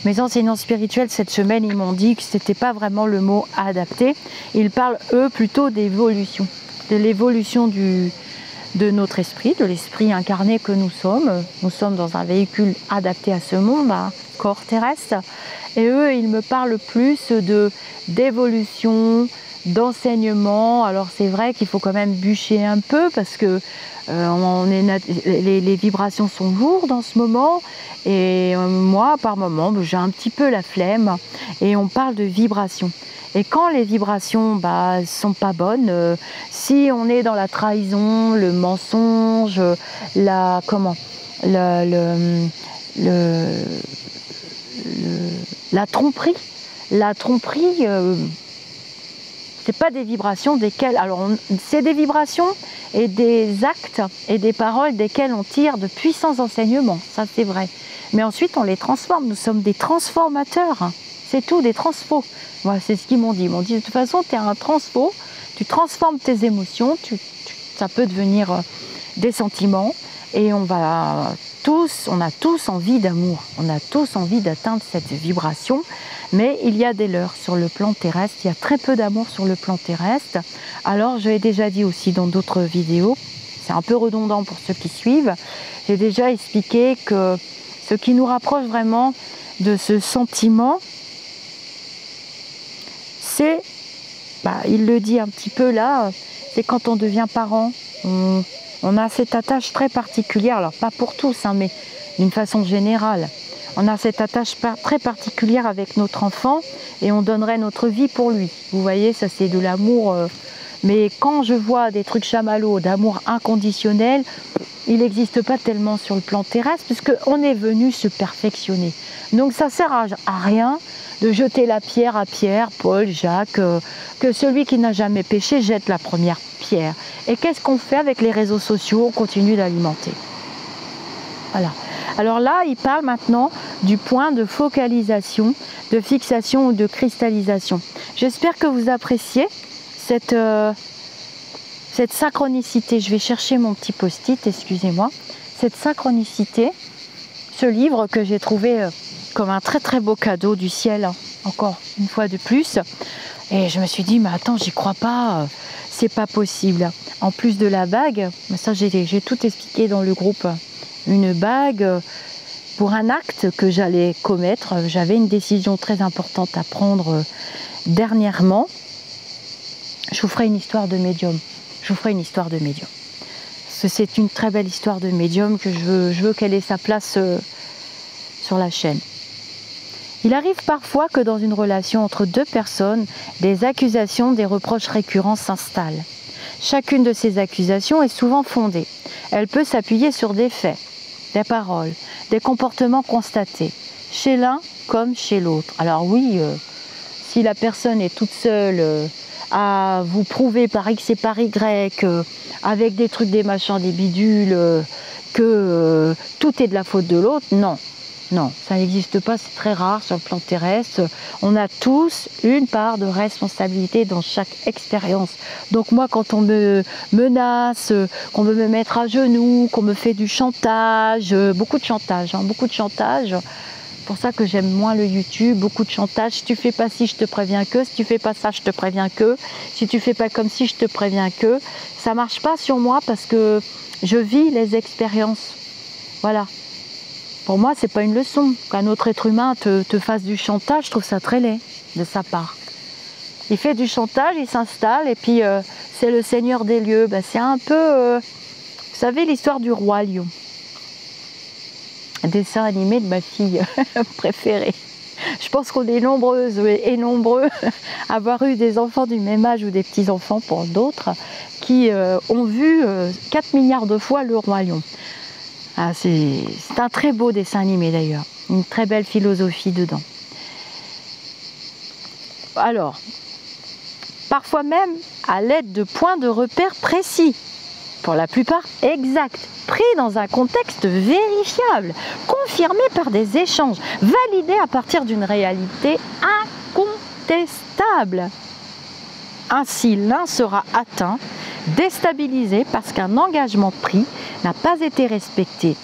mes enseignants spirituels cette semaine, ils m'ont dit que ce n'était pas vraiment le mot adapté. Ils parlent, eux, plutôt d'évolution, de l'évolution de notre esprit, de l'esprit incarné que nous sommes. Nous sommes dans un véhicule adapté à ce monde, un corps terrestre. Et eux, ils me parlent plus d'évolution, d'enseignement. Alors c'est vrai qu'il faut quand même bûcher un peu parce que les vibrations sont lourdes en ce moment. Et moi, par moment, j'ai un petit peu la flemme. Et on parle de vibrations. Et quand les vibrations sont pas bonnes, si on est dans la trahison, le mensonge, la tromperie, c'est pas des vibrations desquelles, alors c'est des vibrations et des actes et des paroles desquelles on tire de puissants enseignements, ça c'est vrai. Mais ensuite on les transforme, nous sommes des transformateurs, hein. C'est tout, des transfos. Voilà, c'est ce qu'ils m'ont dit. Ils m'ont dit de toute façon tu es un transfo, tu transformes tes émotions, ça peut devenir des sentiments et on a tous envie d'amour, on a tous envie d'atteindre cette vibration. Mais il y a des leurres sur le plan terrestre, il y a très peu d'amour sur le plan terrestre. Alors, je l'ai déjà dit aussi dans d'autres vidéos, c'est un peu redondant pour ceux qui suivent, j'ai déjà expliqué que ce qui nous rapproche vraiment de ce sentiment, c'est, il le dit un petit peu là, c'est quand on devient parent, on a cette attache très particulière, alors pas pour tous, hein, mais d'une façon générale. On a cette attache très particulière avec notre enfant et on donnerait notre vie pour lui. Vous voyez, ça c'est de l'amour. Mais quand je vois des trucs chamallows d'amour inconditionnel, il n'existe pas tellement sur le plan terrestre puisqu'on est venu se perfectionner. Donc ça ne sert à rien de jeter la pierre à Pierre, Paul, Jacques, que celui qui n'a jamais péché jette la première pierre. Et qu'est-ce qu'on fait avec les réseaux sociaux? On continue d'alimenter. Voilà. Alors là, il parle maintenant du point de focalisation, de fixation ou de cristallisation. J'espère que vous appréciez cette synchronicité. Je vais chercher mon petit post-it, excusez-moi. Cette synchronicité, ce livre que j'ai trouvé comme un très très beau cadeau du ciel, hein, encore une fois de plus. Et je me suis dit, mais attends, j'y crois pas, c'est pas possible. En plus de la bague, ça j'ai tout expliqué dans le groupe. Une bague pour un acte que j'allais commettre. J'avais une décision très importante à prendre dernièrement. Je vous ferai une histoire de médium. C'est une très belle histoire de médium que je veux qu'elle ait sa place sur la chaîne. Il arrive parfois que dans une relation entre deux personnes, des accusations, des reproches récurrents s'installent. Chacune de ces accusations est souvent fondée. Elle peut s'appuyer sur des faits, des paroles, des comportements constatés, chez l'un comme chez l'autre. Alors oui, si la personne est toute seule à vous prouver par X et par Y, avec des trucs, des machins, des bidules, que tout est de la faute de l'autre. Non, non, ça n'existe pas, c'est très rare sur le plan terrestre. On a tous une part de responsabilité dans chaque expérience. Donc moi, quand on me menace, qu'on veut me mettre à genoux, qu'on me fait du chantage, beaucoup de chantage, hein, beaucoup de chantage. C'est pour ça que j'aime moins le YouTube, beaucoup de chantage. Si tu fais pas ci, je te préviens que. Si tu fais pas ça, je te préviens que. Si tu fais pas comme ci, je te préviens que. Ça marche pas sur moi parce que je vis les expériences. Voilà. Pour moi, c'est pas une leçon. Qu'un autre être humain te fasse du chantage, je trouve ça très laid de sa part. Il fait du chantage, il s'installe et puis c'est le seigneur des lieux. Ben, c'est un peu, vous savez, l'histoire du roi lion. Un dessin animé de ma fille préférée. Je pense qu'on est nombreuses et nombreux à avoir eu des enfants du même âge ou des petits-enfants pour d'autres qui ont vu 4 milliards de fois le roi lion. Ah, c'est un très beau dessin animé d'ailleurs, une très belle philosophie dedans. Alors, parfois même à l'aide de points de repère précis, pour la plupart exacts, pris dans un contexte vérifiable, confirmé par des échanges, validés à partir d'une réalité incontestable. Ainsi, l'un sera atteint, déstabilisé parce qu'un engagement pris n'a pas été respecté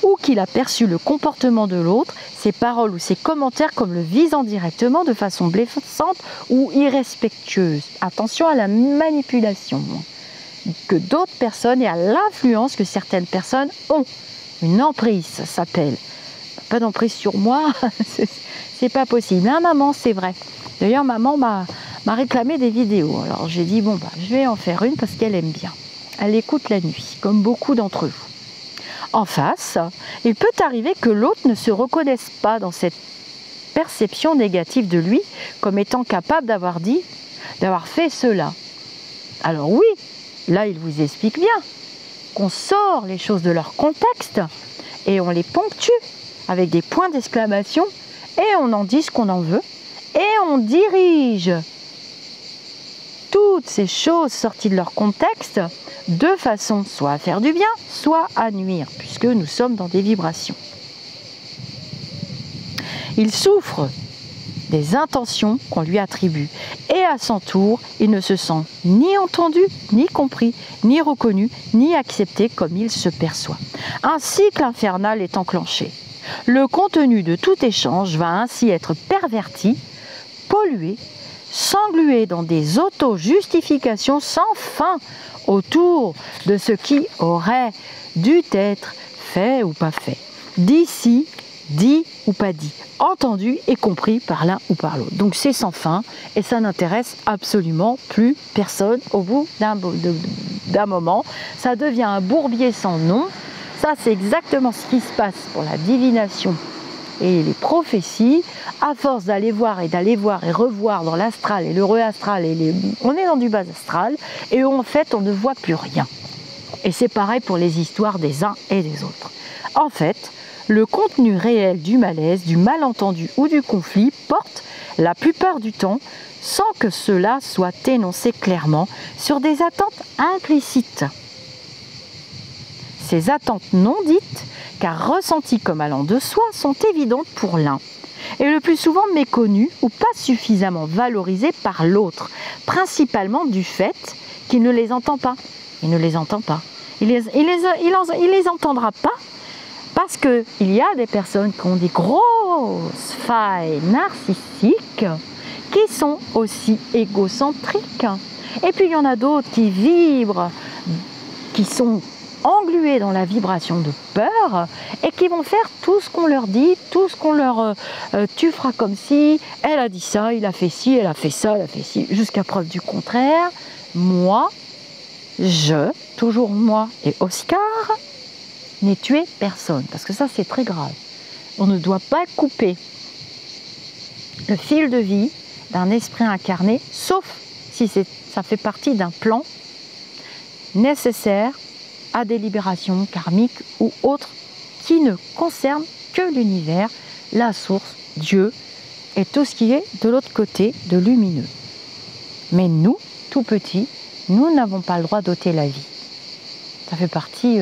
ou qu'il a perçu le comportement de l'autre, ses paroles ou ses commentaires comme le visant directement de façon blessante ou irrespectueuse. Attention à la manipulation que d'autres personnes et à l'influence que certaines personnes ont. Une emprise, ça s'appelle. Pas d'emprise sur moi, c'est pas possible. Hein, maman, c'est vrai. D'ailleurs, maman m'a réclamé des vidéos. Alors j'ai dit, bon, je vais en faire une parce qu'elle aime bien. Elle écoute la nuit, comme beaucoup d'entre vous. En face, il peut arriver que l'autre ne se reconnaisse pas dans cette perception négative de lui comme étant capable d'avoir fait cela. Alors oui, là il vous explique bien qu'on sort les choses de leur contexte et on les ponctue avec des points d'exclamation et on en dit ce qu'on en veut et on dirige toutes ces choses sorties de leur contexte de façon soit à faire du bien, soit à nuire, puisque nous sommes dans des vibrations. Il souffre des intentions qu'on lui attribue et à son tour, il ne se sent ni entendu, ni compris, ni reconnu, ni accepté comme il se perçoit. Un cycle infernal est enclenché. Le contenu de tout échange va ainsi être perverti, pollué, s'engluer dans des auto-justifications sans fin autour de ce qui aurait dû être fait ou pas fait, d'ici, dit ou pas dit, entendu et compris par l'un ou par l'autre. Donc c'est sans fin et ça n'intéresse absolument plus personne au bout d'un moment. Ça devient un bourbier sans nom. Ça, c'est exactement ce qui se passe pour la divination et les prophéties. À force d'aller voir et revoir dans l'astral et l'heureux astral, on est dans du bas astral et en fait on ne voit plus rien. Et c'est pareil pour les histoires des uns et des autres. En fait, le contenu réel du malaise, du malentendu ou du conflit porte la plupart du temps, sans que cela soit énoncé clairement, sur des attentes implicites. Ces attentes non dites, car ressenties comme allant de soi, sont évidentes pour l'un, et le plus souvent méconnues ou pas suffisamment valorisées par l'autre, principalement du fait qu'il ne les entend pas. Il ne les entend pas. Il les entendra pas parce qu'il y a des personnes qui ont des grosses failles narcissiques qui sont aussi égocentriques. Et puis il y en a d'autres qui vibrent, qui sont englués dans la vibration de peur et qui vont faire tout ce qu'on leur dit, tout ce qu'on leur... tu feras comme si, elle a dit ça, il a fait ci, elle a fait ça, elle a fait ci, jusqu'à preuve du contraire. Moi, toujours moi et Oscar, n'ai tué personne. Parce que ça, c'est très grave. On ne doit pas couper le fil de vie d'un esprit incarné, sauf si ça fait partie d'un plan nécessaire à des libérations karmiques ou autres qui ne concernent que l'univers, la source, Dieu et tout ce qui est de l'autre côté de lumineux. Mais nous, tout petits, nous n'avons pas le droit d'ôter la vie. Ça fait partie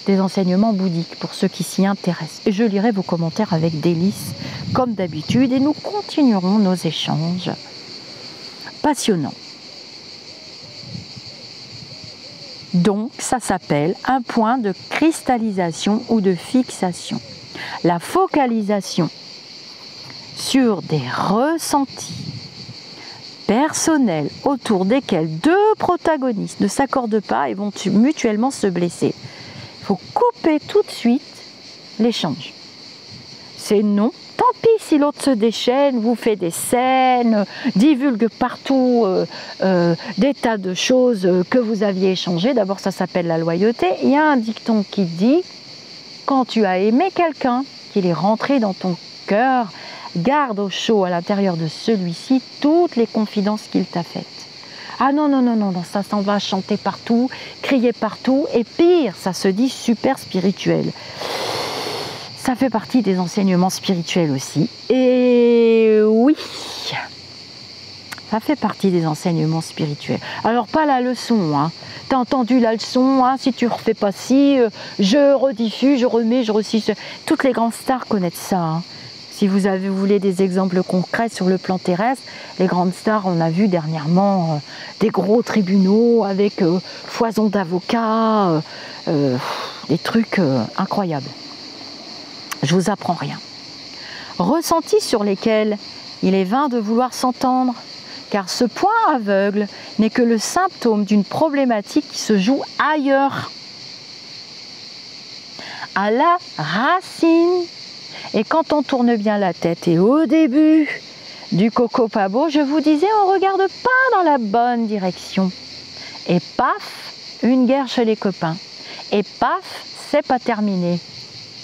des enseignements bouddhiques pour ceux qui s'y intéressent. Et je lirai vos commentaires avec délice, comme d'habitude, et nous continuerons nos échanges passionnants. Donc, ça s'appelle un point de cristallisation ou de fixation. La focalisation sur des ressentis personnels autour desquels deux protagonistes ne s'accordent pas et vont mutuellement se blesser. Il faut couper tout de suite l'échange. C'est non. Tant pis si l'autre se déchaîne, vous fait des scènes, divulgue partout des tas de choses que vous aviez échangées. D'abord, ça s'appelle la loyauté. Il y a un dicton qui dit « Quand tu as aimé quelqu'un, qu'il est rentré dans ton cœur, garde au chaud à l'intérieur de celui-ci toutes les confidences qu'il t'a faites. » Ah non, non, non, non, non, ça s'en va chanter partout, crier partout, et pire, ça se dit super spirituel. Ça fait partie des enseignements spirituels aussi. Et oui, ça fait partie des enseignements spirituels. Alors pas la leçon, hein. T'as entendu la leçon, hein, si tu refais pas ci, je rediffuse, je remets, je recycle. Toutes les grandes stars connaissent ça. Hein. Si vous voulez des exemples concrets sur le plan terrestre, les grandes stars, on a vu dernièrement des gros tribunaux avec foison d'avocats, des trucs incroyables. Je vous apprends rien. Ressentis sur lesquels il est vain de vouloir s'entendre, car ce point aveugle n'est que le symptôme d'une problématique qui se joue ailleurs, à la racine. Et quand on tourne bien la tête, et au début du Coco pas beau, je vous disais, on ne regarde pas dans la bonne direction. Et paf, une guerre chez les copains. Et paf, c'est pas terminé.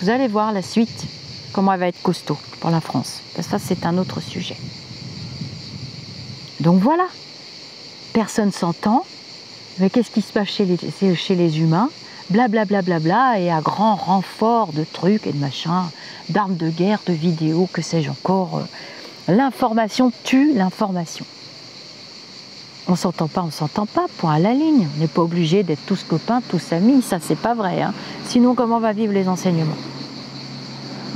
Vous allez voir la suite, comment elle va être costaud pour la France. Ça, c'est un autre sujet. Donc voilà, personne s'entend. Mais qu'est-ce qui se passe chez les humains? Blablabla, bla, bla, bla, et à grand renfort de trucs et de machins, d'armes de guerre, de vidéos, que sais-je encore. L'information tue l'information. On s'entend pas, point à la ligne. On n'est pas obligé d'être tous copains, tous amis, ça c'est pas vrai. Hein. Sinon, comment on va vivre les enseignements?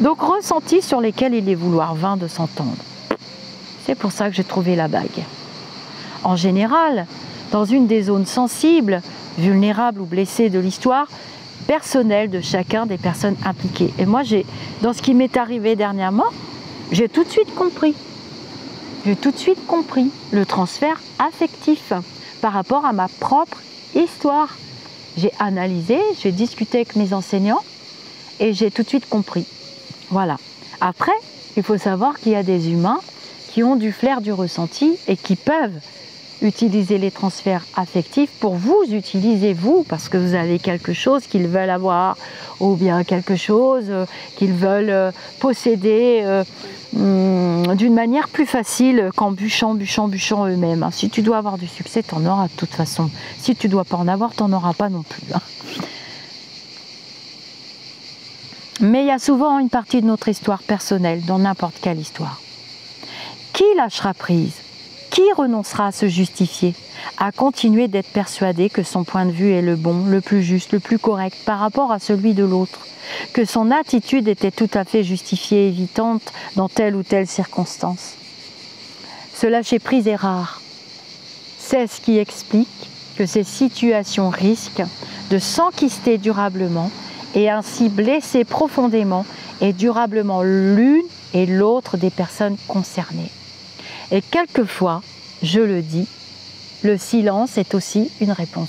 Donc, ressentis sur lesquels il est vouloir vain de s'entendre. C'est pour ça que j'ai trouvé la bague. En général, dans une des zones sensibles, vulnérables ou blessées de l'histoire personnelle de chacun des personnes impliquées. Et moi, dans ce qui m'est arrivé dernièrement, j'ai tout de suite compris. J'ai tout de suite compris le transfert affectif par rapport à ma propre histoire. J'ai analysé, j'ai discuté avec mes enseignants et j'ai tout de suite compris. Voilà. Après, il faut savoir qu'il y a des humains qui ont du flair du ressenti et qui peuvent utiliser les transferts affectifs pour vous utiliser vous, parce que vous avez quelque chose qu'ils veulent avoir, ou bien quelque chose qu'ils veulent posséder d'une manière plus facile qu'en bûchant eux-mêmes. Si tu dois avoir du succès, tu en auras de toute façon. Si tu ne dois pas en avoir, tu n'en auras pas non plus. Mais il y a souvent une partie de notre histoire personnelle, dans n'importe quelle histoire. Qui lâchera prise? Qui renoncera à se justifier, à continuer d'être persuadé que son point de vue est le bon, le plus juste, le plus correct par rapport à celui de l'autre, que son attitude était tout à fait justifiée et évitante dans telle ou telle circonstance? Ce lâcher-prise est rare. C'est ce qui explique que ces situations risquent de s'enquister durablement et ainsi blesser profondément et durablement l'une et l'autre des personnes concernées. Et quelquefois, je le dis, le silence est aussi une réponse.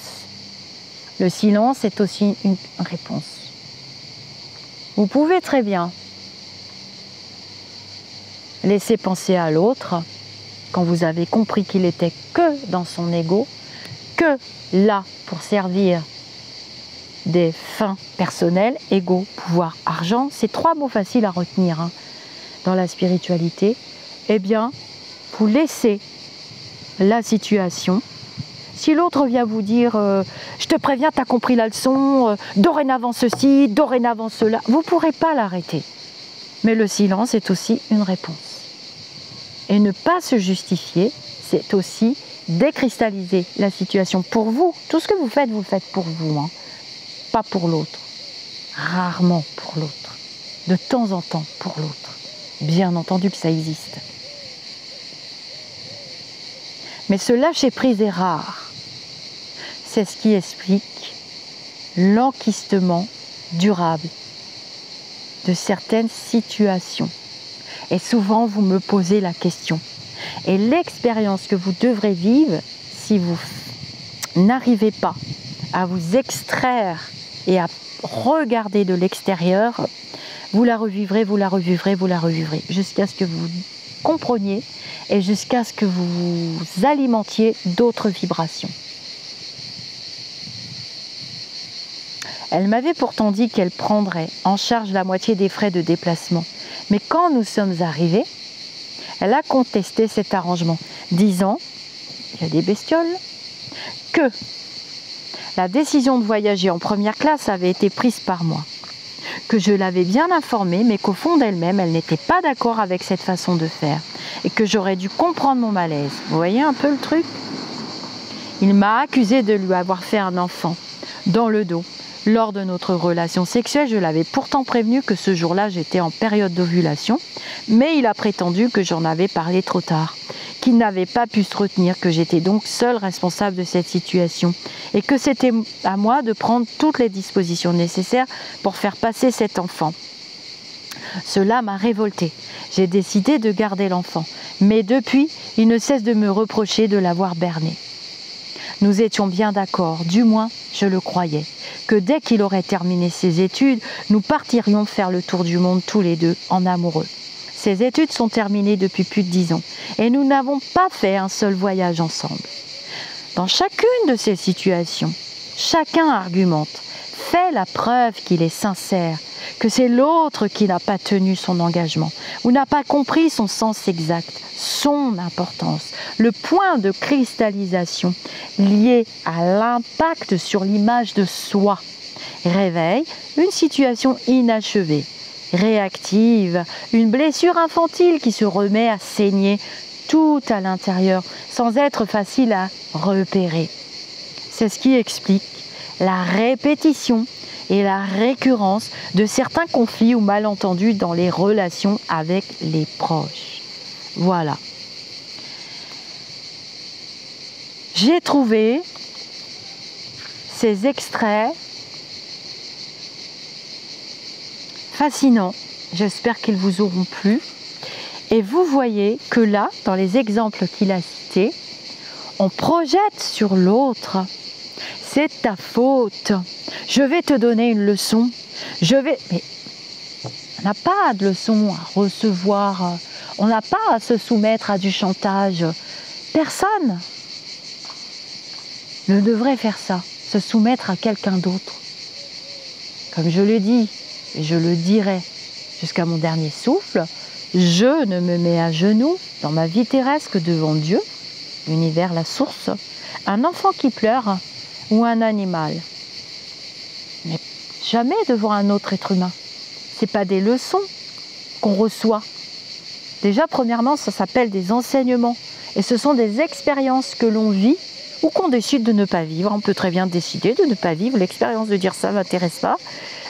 Le silence est aussi une réponse. Vous pouvez très bien laisser penser à l'autre, quand vous avez compris qu'il était que dans son ego, que là pour servir des fins personnelles, ego, pouvoir, argent, c'est trois mots faciles à retenir dans la spiritualité. Eh bien, vous laissez la situation. Si l'autre vient vous dire je te préviens, tu as compris la leçon, dorénavant ceci, dorénavant cela, vous ne pourrez pas l'arrêter. Mais le silence est aussi une réponse. Et ne pas se justifier, c'est aussi décristalliser la situation pour vous. Tout ce que vous le faites pour vous, hein. Pas pour l'autre. Rarement pour l'autre. De temps en temps pour l'autre. Bien entendu que ça existe. Mais ce lâcher-prise est rare. C'est ce qui explique l'enquistement durable de certaines situations. Et souvent, vous me posez la question. Et l'expérience que vous devrez vivre, si vous n'arrivez pas à vous extraire et à regarder de l'extérieur, vous la revivrez, vous la revivrez, vous la revivrez, jusqu'à ce que vous compreniez et jusqu'à ce que vous alimentiez d'autres vibrations. Elle m'avait pourtant dit qu'elle prendrait en charge la moitié des frais de déplacement. Mais quand nous sommes arrivés, elle a contesté cet arrangement, disant, il y a des bestioles, que la décision de voyager en première classe avait été prise par moi, que je l'avais bien informée, mais qu'au fond d'elle-même, elle n'était pas d'accord avec cette façon de faire, et que j'aurais dû comprendre mon malaise. Vous voyez un peu le truc? Il m'a accusé de lui avoir fait un enfant, dans le dos. Lors de notre relation sexuelle, je l'avais pourtant prévenu que ce jour-là, j'étais en période d'ovulation, mais il a prétendu que j'en avais parlé trop tard, qu'il n'avait pas pu se retenir, que j'étais donc seule responsable de cette situation et que c'était à moi de prendre toutes les dispositions nécessaires pour faire passer cet enfant. Cela m'a révoltée. J'ai décidé de garder l'enfant, mais depuis, il ne cesse de me reprocher de l'avoir berné. Nous étions bien d'accord, du moins je le croyais, que dès qu'il aurait terminé ses études, nous partirions faire le tour du monde tous les deux en amoureux. Ses études sont terminées depuis plus de 10 ans et nous n'avons pas fait un seul voyage ensemble. Dans chacune de ces situations, chacun argumente, fait la preuve qu'il est sincère, que c'est l'autre qui n'a pas tenu son engagement ou n'a pas compris son sens exact, son importance, le point de cristallisation lié à l'impact sur l'image de soi, réveille une situation inachevée, réactive, une blessure infantile qui se remet à saigner tout à l'intérieur sans être facile à repérer. C'est ce qui explique la répétition et la récurrence de certains conflits ou malentendus dans les relations avec les proches. Voilà. J'ai trouvé ces extraits fascinants. J'espère qu'ils vous auront plu. Et vous voyez que là, dans les exemples qu'il a cités, on projette sur l'autre. C'est ta faute. Je vais te donner une leçon. Mais on n'a pas de leçon à recevoir. On n'a pas à se soumettre à du chantage. Personne ne devrait faire ça, se soumettre à quelqu'un d'autre. Comme je le dis, et je le dirai jusqu'à mon dernier souffle, je ne me mets à genoux dans ma vie terrestre que devant Dieu, l'univers, la source, un enfant qui pleure ou un animal. Mais jamais devant un autre être humain. Ce n'est pas des leçons qu'on reçoit. Déjà, premièrement, ça s'appelle des enseignements. Et ce sont des expériences que l'on vit ou qu'on décide de ne pas vivre. On peut très bien décider de ne pas vivre l'expérience de dire ça ne m'intéresse pas.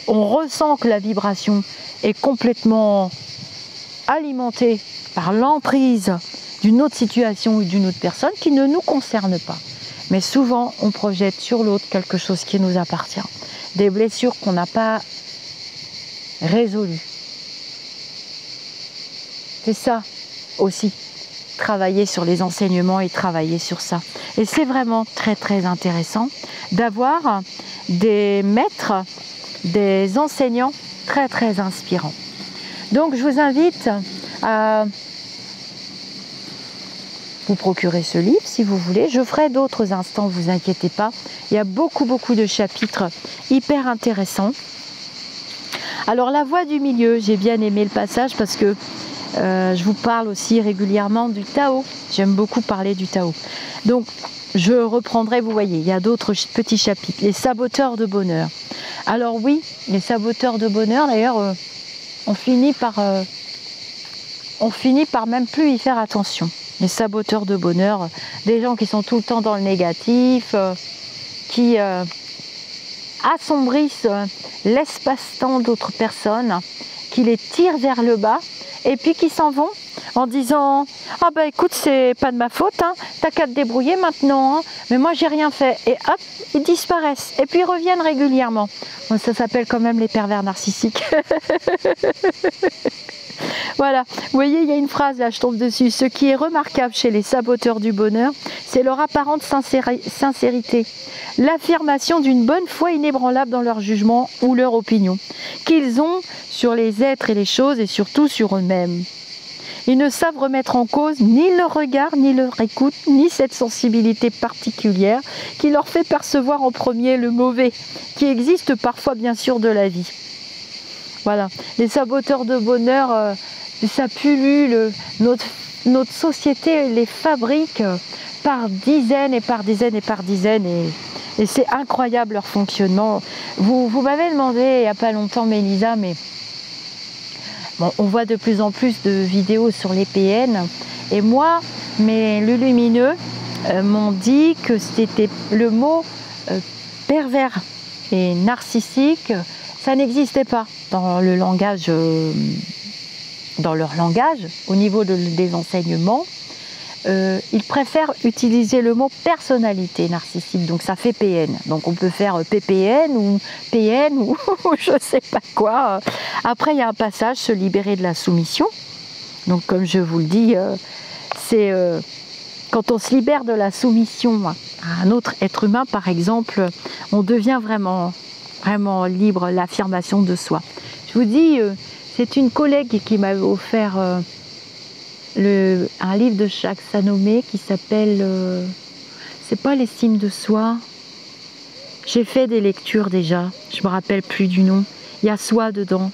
On ressent que la vibration est complètement alimentée par l'emprise d'une autre situation ou d'une autre personne qui ne nous concerne pas. Mais souvent, on projette sur l'autre quelque chose qui nous appartient. Des blessures qu'on n'a pas résolues. C'est ça aussi, travailler sur les enseignements et travailler sur ça. Et c'est vraiment très très intéressant d'avoir des maîtres, des enseignants très très inspirants. Donc je vous invite à vous procurer ce livre si vous voulez. Je ferai d'autres instants, vous inquiétez pas. Il y a beaucoup de chapitres hyper intéressants. Alors la voie du milieu, j'ai bien aimé le passage parce que je vous parle aussi régulièrement du Tao. J'aime beaucoup parler du Tao. Donc je reprendrai, vous voyez, il y a d'autres petits chapitres. Les saboteurs de bonheur. Alors oui, les saboteurs de bonheur, d'ailleurs, on finit par même plus y faire attention. Les saboteurs de bonheur, des gens qui sont tout le temps dans le négatif, qui assombrissent l'espace-temps d'autres personnes, qui les tirent vers le bas et puis qui s'en vont en disant « Ah bah écoute, c'est pas de ma faute, hein, t'as qu'à te débrouiller maintenant, hein, mais moi j'ai rien fait. » Et hop, ils disparaissent et puis ils reviennent régulièrement. Bon, ça s'appelle quand même les pervers narcissiques. Voilà, vous voyez, il y a une phrase là, je tombe dessus. Ce qui est remarquable chez les saboteurs du bonheur, c'est leur apparente sincérité, l'affirmation d'une bonne foi inébranlable dans leur jugement ou leur opinion, qu'ils ont sur les êtres et les choses et surtout sur eux-mêmes. Ils ne savent remettre en cause ni leur regard, ni leur écoute, ni cette sensibilité particulière qui leur fait percevoir en premier le mauvais, qui existe parfois bien sûr de la vie. Voilà, les saboteurs de bonheur, ça pullule, notre société les fabrique par dizaines et par dizaines et par dizaines et c'est incroyable leur fonctionnement. Vous m'avez demandé il n'y a pas longtemps, Mélisa, mais bon, on voit de plus en plus de vidéos sur les PN et moi, mes lumineux m'ont dit que c'était le mot pervers et narcissique, ça n'existait pas dans le langage, dans leur langage, au niveau des enseignements. Ils préfèrent utiliser le mot personnalité narcissique, donc ça fait PN. Donc on peut faire PPN ou PN ou je sais pas quoi. Après il y a un passage, se libérer de la soumission. Donc comme je vous le dis, c'est quand on se libère de la soumission à un autre être humain, par exemple, on devient vraiment libre, l'affirmation de soi. Je vous dis, c'est une collègue qui m'avait offert un livre de Jacques Salomé qui s'appelle c'est pas l'estime de soi. J'ai fait des lectures déjà, je me rappelle plus du nom. Il y a soi dedans.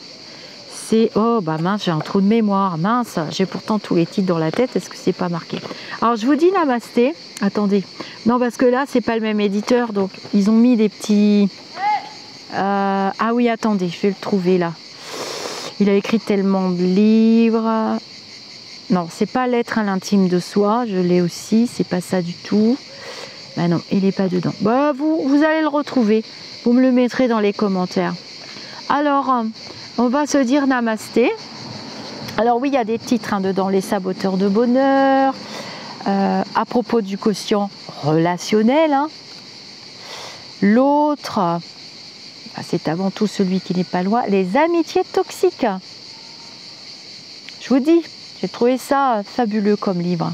C'est oh bah mince, j'ai un trou de mémoire, mince, j'ai pourtant tous les titres dans la tête, est-ce que c'est pas marqué? Alors je vous dis namasté, attendez, non parce que là c'est pas le même éditeur, donc ils ont mis des petits ah oui, attendez, je vais le trouver là. Il a écrit tellement de livres. Non, c'est pas Lettre à l'intime de soi, je l'ai aussi, c'est pas ça du tout. Ben non, il n'est pas dedans. Bah, vous allez le retrouver, vous me le mettrez dans les commentaires. Alors, on va se dire namasté. Alors oui, il y a des titres dedans, les saboteurs de bonheur, à propos du quotient relationnel. L'autre, c'est avant tout celui qui n'est pas loin, les amitiés toxiques. Je vous dis, j'ai trouvé ça fabuleux comme livre.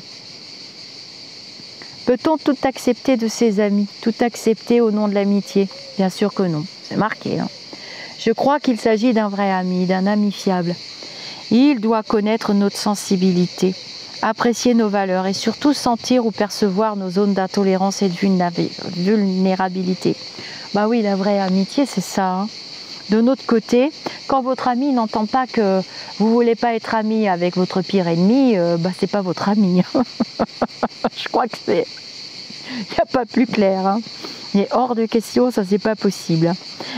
Peut-on tout accepter de ses amis, tout accepter au nom de l'amitié? Bien sûr que non, c'est marqué. Je crois qu'il s'agit d'un vrai ami, d'un ami fiable. Il doit connaître notre sensibilité, apprécier nos valeurs et surtout sentir ou percevoir nos zones d'intolérance et de vulnérabilité. Bah oui, la vraie amitié, c'est ça. De notre côté, quand votre ami n'entend pas que vous ne voulez pas être ami avec votre pire ennemi, c'est pas votre ami. Je crois que c'est... Il n'y a pas plus clair. Il est hors de question, ça c'est pas possible.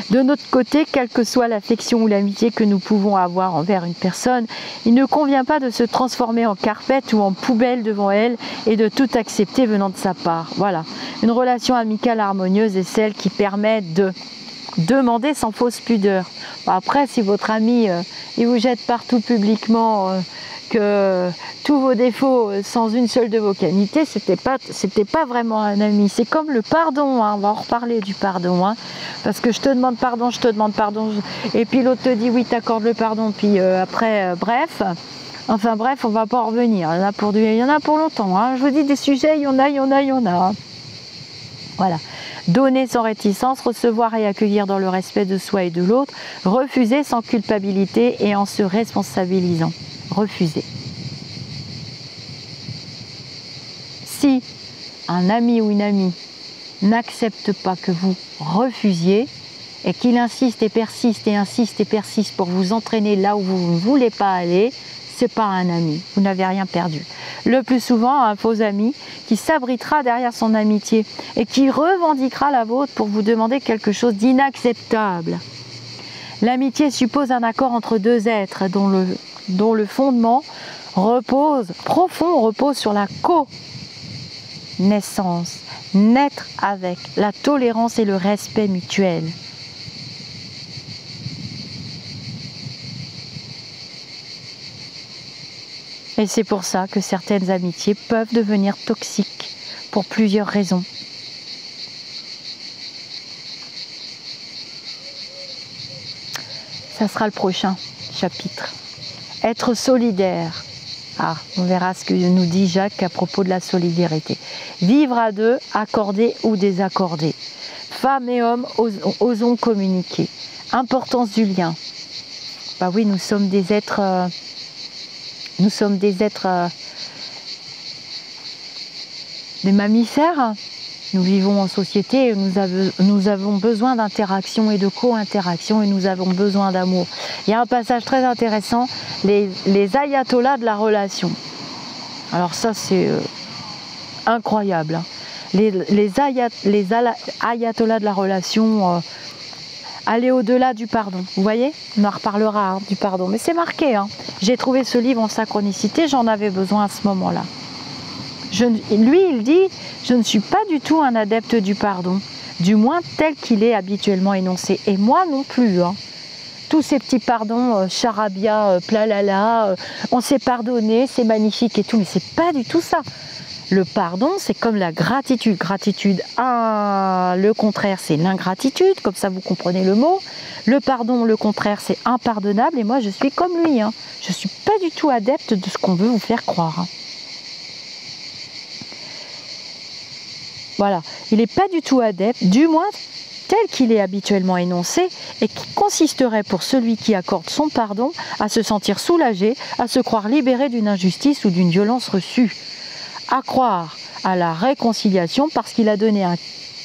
De notre côté, quelle que soit l'affection ou l'amitié que nous pouvons avoir envers une personne, il ne convient pas de se transformer en carpette ou en poubelle devant elle et de tout accepter venant de sa part. Voilà. Une relation amicale harmonieuse est celle qui permet de demander sans fausse pudeur. Après, si votre ami il vous jette partout publiquement que tous vos défauts sans une seule de vos qualités, c'était pas vraiment un ami. C'est comme le pardon, on va en reparler du pardon, parce que je te demande pardon, et puis l'autre te dit oui, t'accordes le pardon, puis après, bref, on va pas en revenir. Il y en a pour longtemps. Je vous dis, des sujets, il y en a. Voilà. Donner sans réticence, recevoir et accueillir dans le respect de soi et de l'autre, refuser sans culpabilité et en se responsabilisant. Refuser. Si un ami ou une amie n'accepte pas que vous refusiez et qu'il insiste et persiste pour vous entraîner là où vous ne voulez pas aller, c'est pas un ami, vous n'avez rien perdu. Le plus souvent, un faux ami qui s'abritera derrière son amitié et qui revendiquera la vôtre pour vous demander quelque chose d'inacceptable. L'amitié suppose un accord entre deux êtres dont le fondement profond repose sur la connaissance, naître avec la tolérance et le respect mutuel. Et c'est pour ça que certaines amitiés peuvent devenir toxiques pour plusieurs raisons. Ça sera le prochain chapitre. Être solidaire. Ah, on verra ce que nous dit Jacques à propos de la solidarité. Vivre à deux, accordé ou désaccordé. Femmes et hommes, osons communiquer. Importance du lien. Bah oui, nous sommes des êtres... des mammifères. Nous vivons en société et nous avons besoin d'interaction et de co-interaction et nous avons besoin d'amour. Il y a un passage très intéressant, les ayatollahs de la relation. Alors ça c'est incroyable. Hein. Les ayatollahs de la relation, aller au-delà du pardon. Vous voyez, on en reparlera du pardon. Mais c'est marqué. Hein. J'ai trouvé ce livre en synchronicité, j'en avais besoin à ce moment-là. Lui, il dit, je ne suis pas du tout un adepte du pardon, du moins tel qu'il est habituellement énoncé. Et moi non plus. Hein. Tous ces petits pardons, charabia, plalala, on s'est pardonné, c'est magnifique et tout, mais c'est pas du tout ça. Le pardon, c'est comme la gratitude. Gratitude, le contraire, c'est l'ingratitude, comme ça vous comprenez le mot. Le pardon, le contraire, c'est impardonnable, et moi je suis comme lui. Hein. Je ne suis pas du tout adepte de ce qu'on veut vous faire croire. Hein. Voilà, il n'est pas du tout adepte, du moins tel qu'il est habituellement énoncé, et qui consisterait pour celui qui accorde son pardon à se sentir soulagé, à se croire libéré d'une injustice ou d'une violence reçue, à croire à la réconciliation parce qu'il a donné un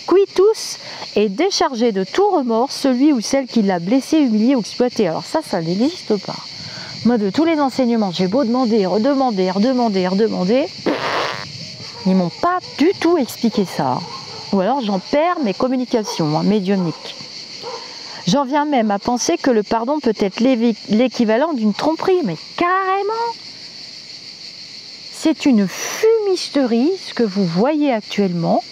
quitus et déchargé de tout remords celui ou celle qui l'a blessé, humilié ou exploité. Alors ça n'existe pas. Moi, de tous les enseignements, j'ai beau demander, redemander, ils m'ont pas du tout expliqué ça. Ou alors j'en perds mes communications médiumniques. J'en viens même à penser que le pardon peut être l'équivalent d'une tromperie, mais carrément. C'est une fumisterie, ce que vous voyez actuellement,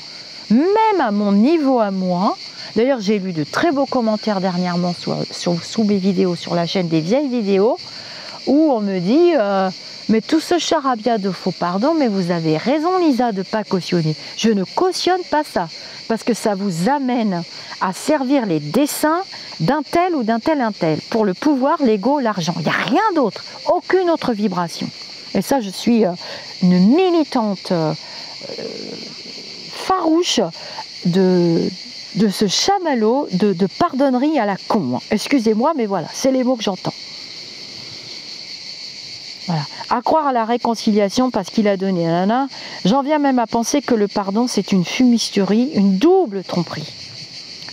même à mon niveau à moi. D'ailleurs, j'ai lu de très beaux commentaires dernièrement sous mes vidéos, sur la chaîne des vieilles vidéos, où on me dit... mais tout ce charabia de faux pardon, mais vous avez raison Lisa de ne pas cautionner. Je ne cautionne pas ça, parce que ça vous amène à servir les desseins d'un tel ou d'un tel un tel, pour le pouvoir, l'ego, l'argent. Il n'y a rien d'autre, aucune autre vibration. Et ça, je suis une militante farouche de ce chamallow de pardonnerie à la con. Hein. Excusez-moi, mais voilà, c'est les mots que j'entends. Voilà. À croire à la réconciliation parce qu'il a donné nana, j'en viens même à penser que le pardon c'est une fumisterie, une double tromperie.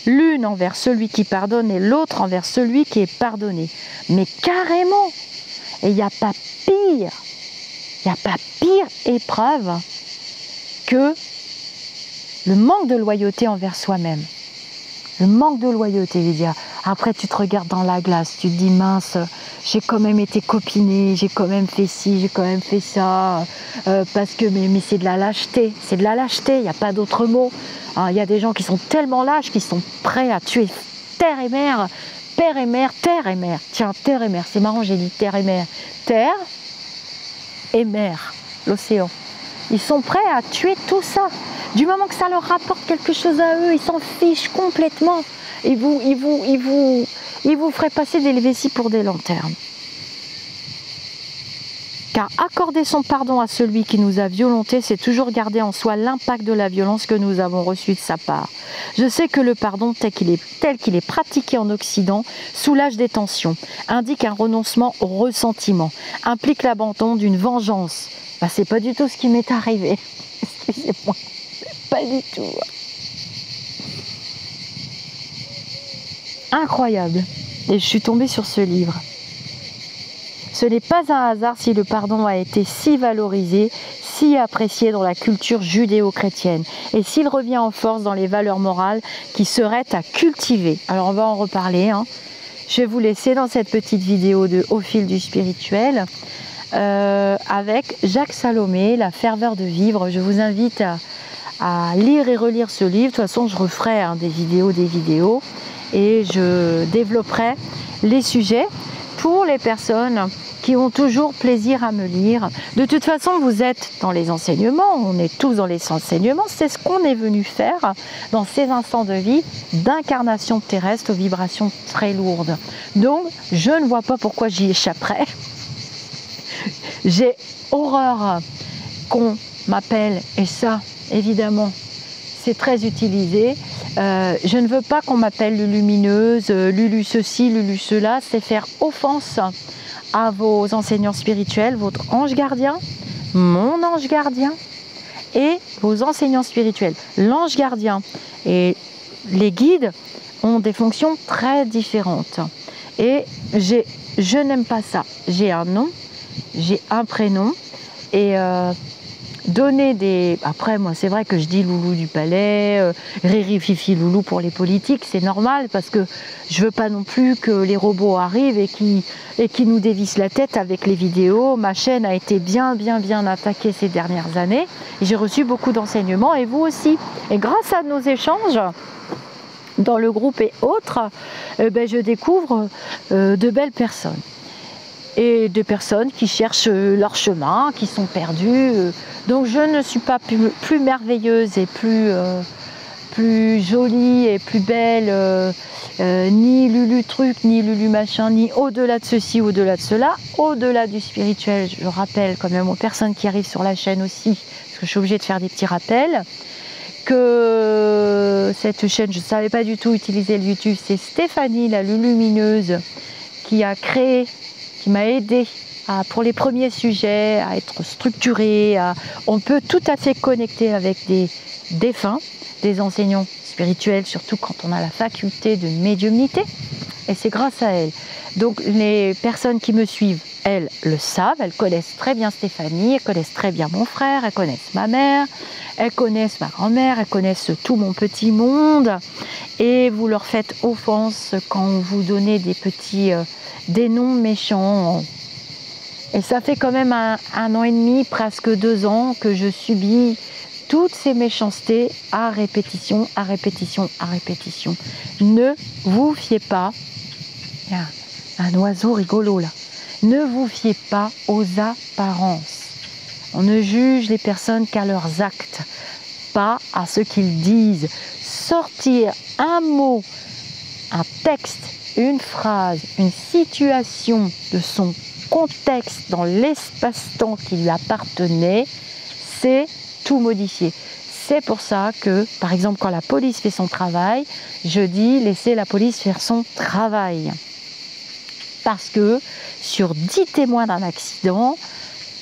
L'une envers celui qui pardonne et l'autre envers celui qui est pardonné. Mais carrément. Et il n'y a pas pire, épreuve que le manque de loyauté envers soi-même. Le manque de loyauté, Lydia. Après, tu te regardes dans la glace, tu te dis, mince, j'ai quand même été copinée, j'ai quand même fait ci, j'ai quand même fait ça, parce que, mais c'est de la lâcheté, il n'y a pas d'autre mot. Il y a des gens qui sont tellement lâches, qui sont prêts à tuer terre et mer, père et mère, terre et mer. Tiens, terre et mer, c'est marrant, j'ai dit terre et mer. Terre et mer, l'océan. Ils sont prêts à tuer tout ça. Du moment que ça leur rapporte quelque chose à eux, ils s'en fichent complètement. Ils vous feraient passer des vessies pour des lanternes. Car accorder son pardon à celui qui nous a violentés, c'est toujours garder en soi l'impact de la violence que nous avons reçue de sa part. Je sais que le pardon, tel qu'il est pratiqué en Occident, soulage des tensions, indique un renoncement au ressentiment, implique l'abandon d'une vengeance. C'est pas du tout ce qui m'est arrivé. Excusez-moi. Pas du tout. Incroyable. Et je suis tombée sur ce livre. Ce n'est pas un hasard si le pardon a été si valorisé, si apprécié dans la culture judéo-chrétienne, et s'il revient en force dans les valeurs morales qui seraient à cultiver. Alors on va en reparler. Je vais vous laisser dans cette petite vidéo de Au fil du spirituel avec Jacques Salomé, La ferveur de vivre. Je vous invite à lire et relire ce livre. De toute façon, je referai des vidéos et je développerai les sujets pour les personnes qui ont toujours plaisir à me lire. De toute façon, vous êtes dans les enseignements, on est tous dans les enseignements, c'est ce qu'on est venu faire dans ces instants de vie d'incarnation terrestre aux vibrations très lourdes. Donc, je ne vois pas pourquoi j'y échapperais. J'ai horreur qu'on m'appelle, et ça, évidemment, c'est très utilisé. Je ne veux pas qu'on m'appelle Lulumineuse, Lulu ceci, Lulu cela, c'est faire offense à vos enseignants spirituels, votre ange gardien, mon ange gardien et vos enseignants spirituels. L'ange gardien et les guides ont des fonctions très différentes. Et je n'aime pas ça. J'ai un nom, j'ai un prénom et donner des... Après, moi, c'est vrai que je dis Loulou du palais, Riri, Fifi, Loulou pour les politiques, c'est normal parce que je veux pas non plus que les robots arrivent et qui nous dévissent la tête avec les vidéos. Ma chaîne a été bien attaquée ces dernières années. J'ai reçu beaucoup d'enseignements et vous aussi. Et grâce à nos échanges dans le groupe et autres, je découvre de belles personnes. Et des personnes qui cherchent leur chemin, qui sont perdues. Donc je ne suis pas plus merveilleuse et plus jolie et plus belle, ni Lulu truc, ni Lulu machin, ni au-delà de ceci, au-delà de cela, au-delà du spirituel. Je rappelle quand même aux personnes qui arrivent sur la chaîne aussi, parce que je suis obligée de faire des petits rappels, que cette chaîne, je ne savais pas du tout utiliser le YouTube, c'est Stéphanie, la Lulumineuse, qui a créé, qui m'a aidée pour les premiers sujets, à être structurée. On peut tout à fait connecter avec des défunts, des enseignants spirituels, surtout quand on a la faculté de médiumnité. Et c'est grâce à elle. Donc les personnes qui me suivent, elles le savent, elles connaissent très bien Stéphanie, elles connaissent très bien mon frère, elles connaissent ma mère, elles connaissent ma grand-mère, elles connaissent tout mon petit monde. Et vous leur faites offense quand vous donnez des noms méchants. Et ça fait quand même un an et demi, presque 2 ans, que je subis toutes ces méchancetés à répétition, à répétition, à répétition. Ne vous fiez pas, il y a un oiseau rigolo là, ne vous fiez pas aux apparences. On ne juge les personnes qu'à leurs actes, pas à ce qu'ils disent. Sortir un mot, un texte, une phrase, une situation de son contexte dans l'espace-temps qui lui appartenait, c'est tout modifier. C'est pour ça que, par exemple, quand la police fait son travail, je dis laissez la police faire son travail. Parce que sur 10 témoins d'un accident,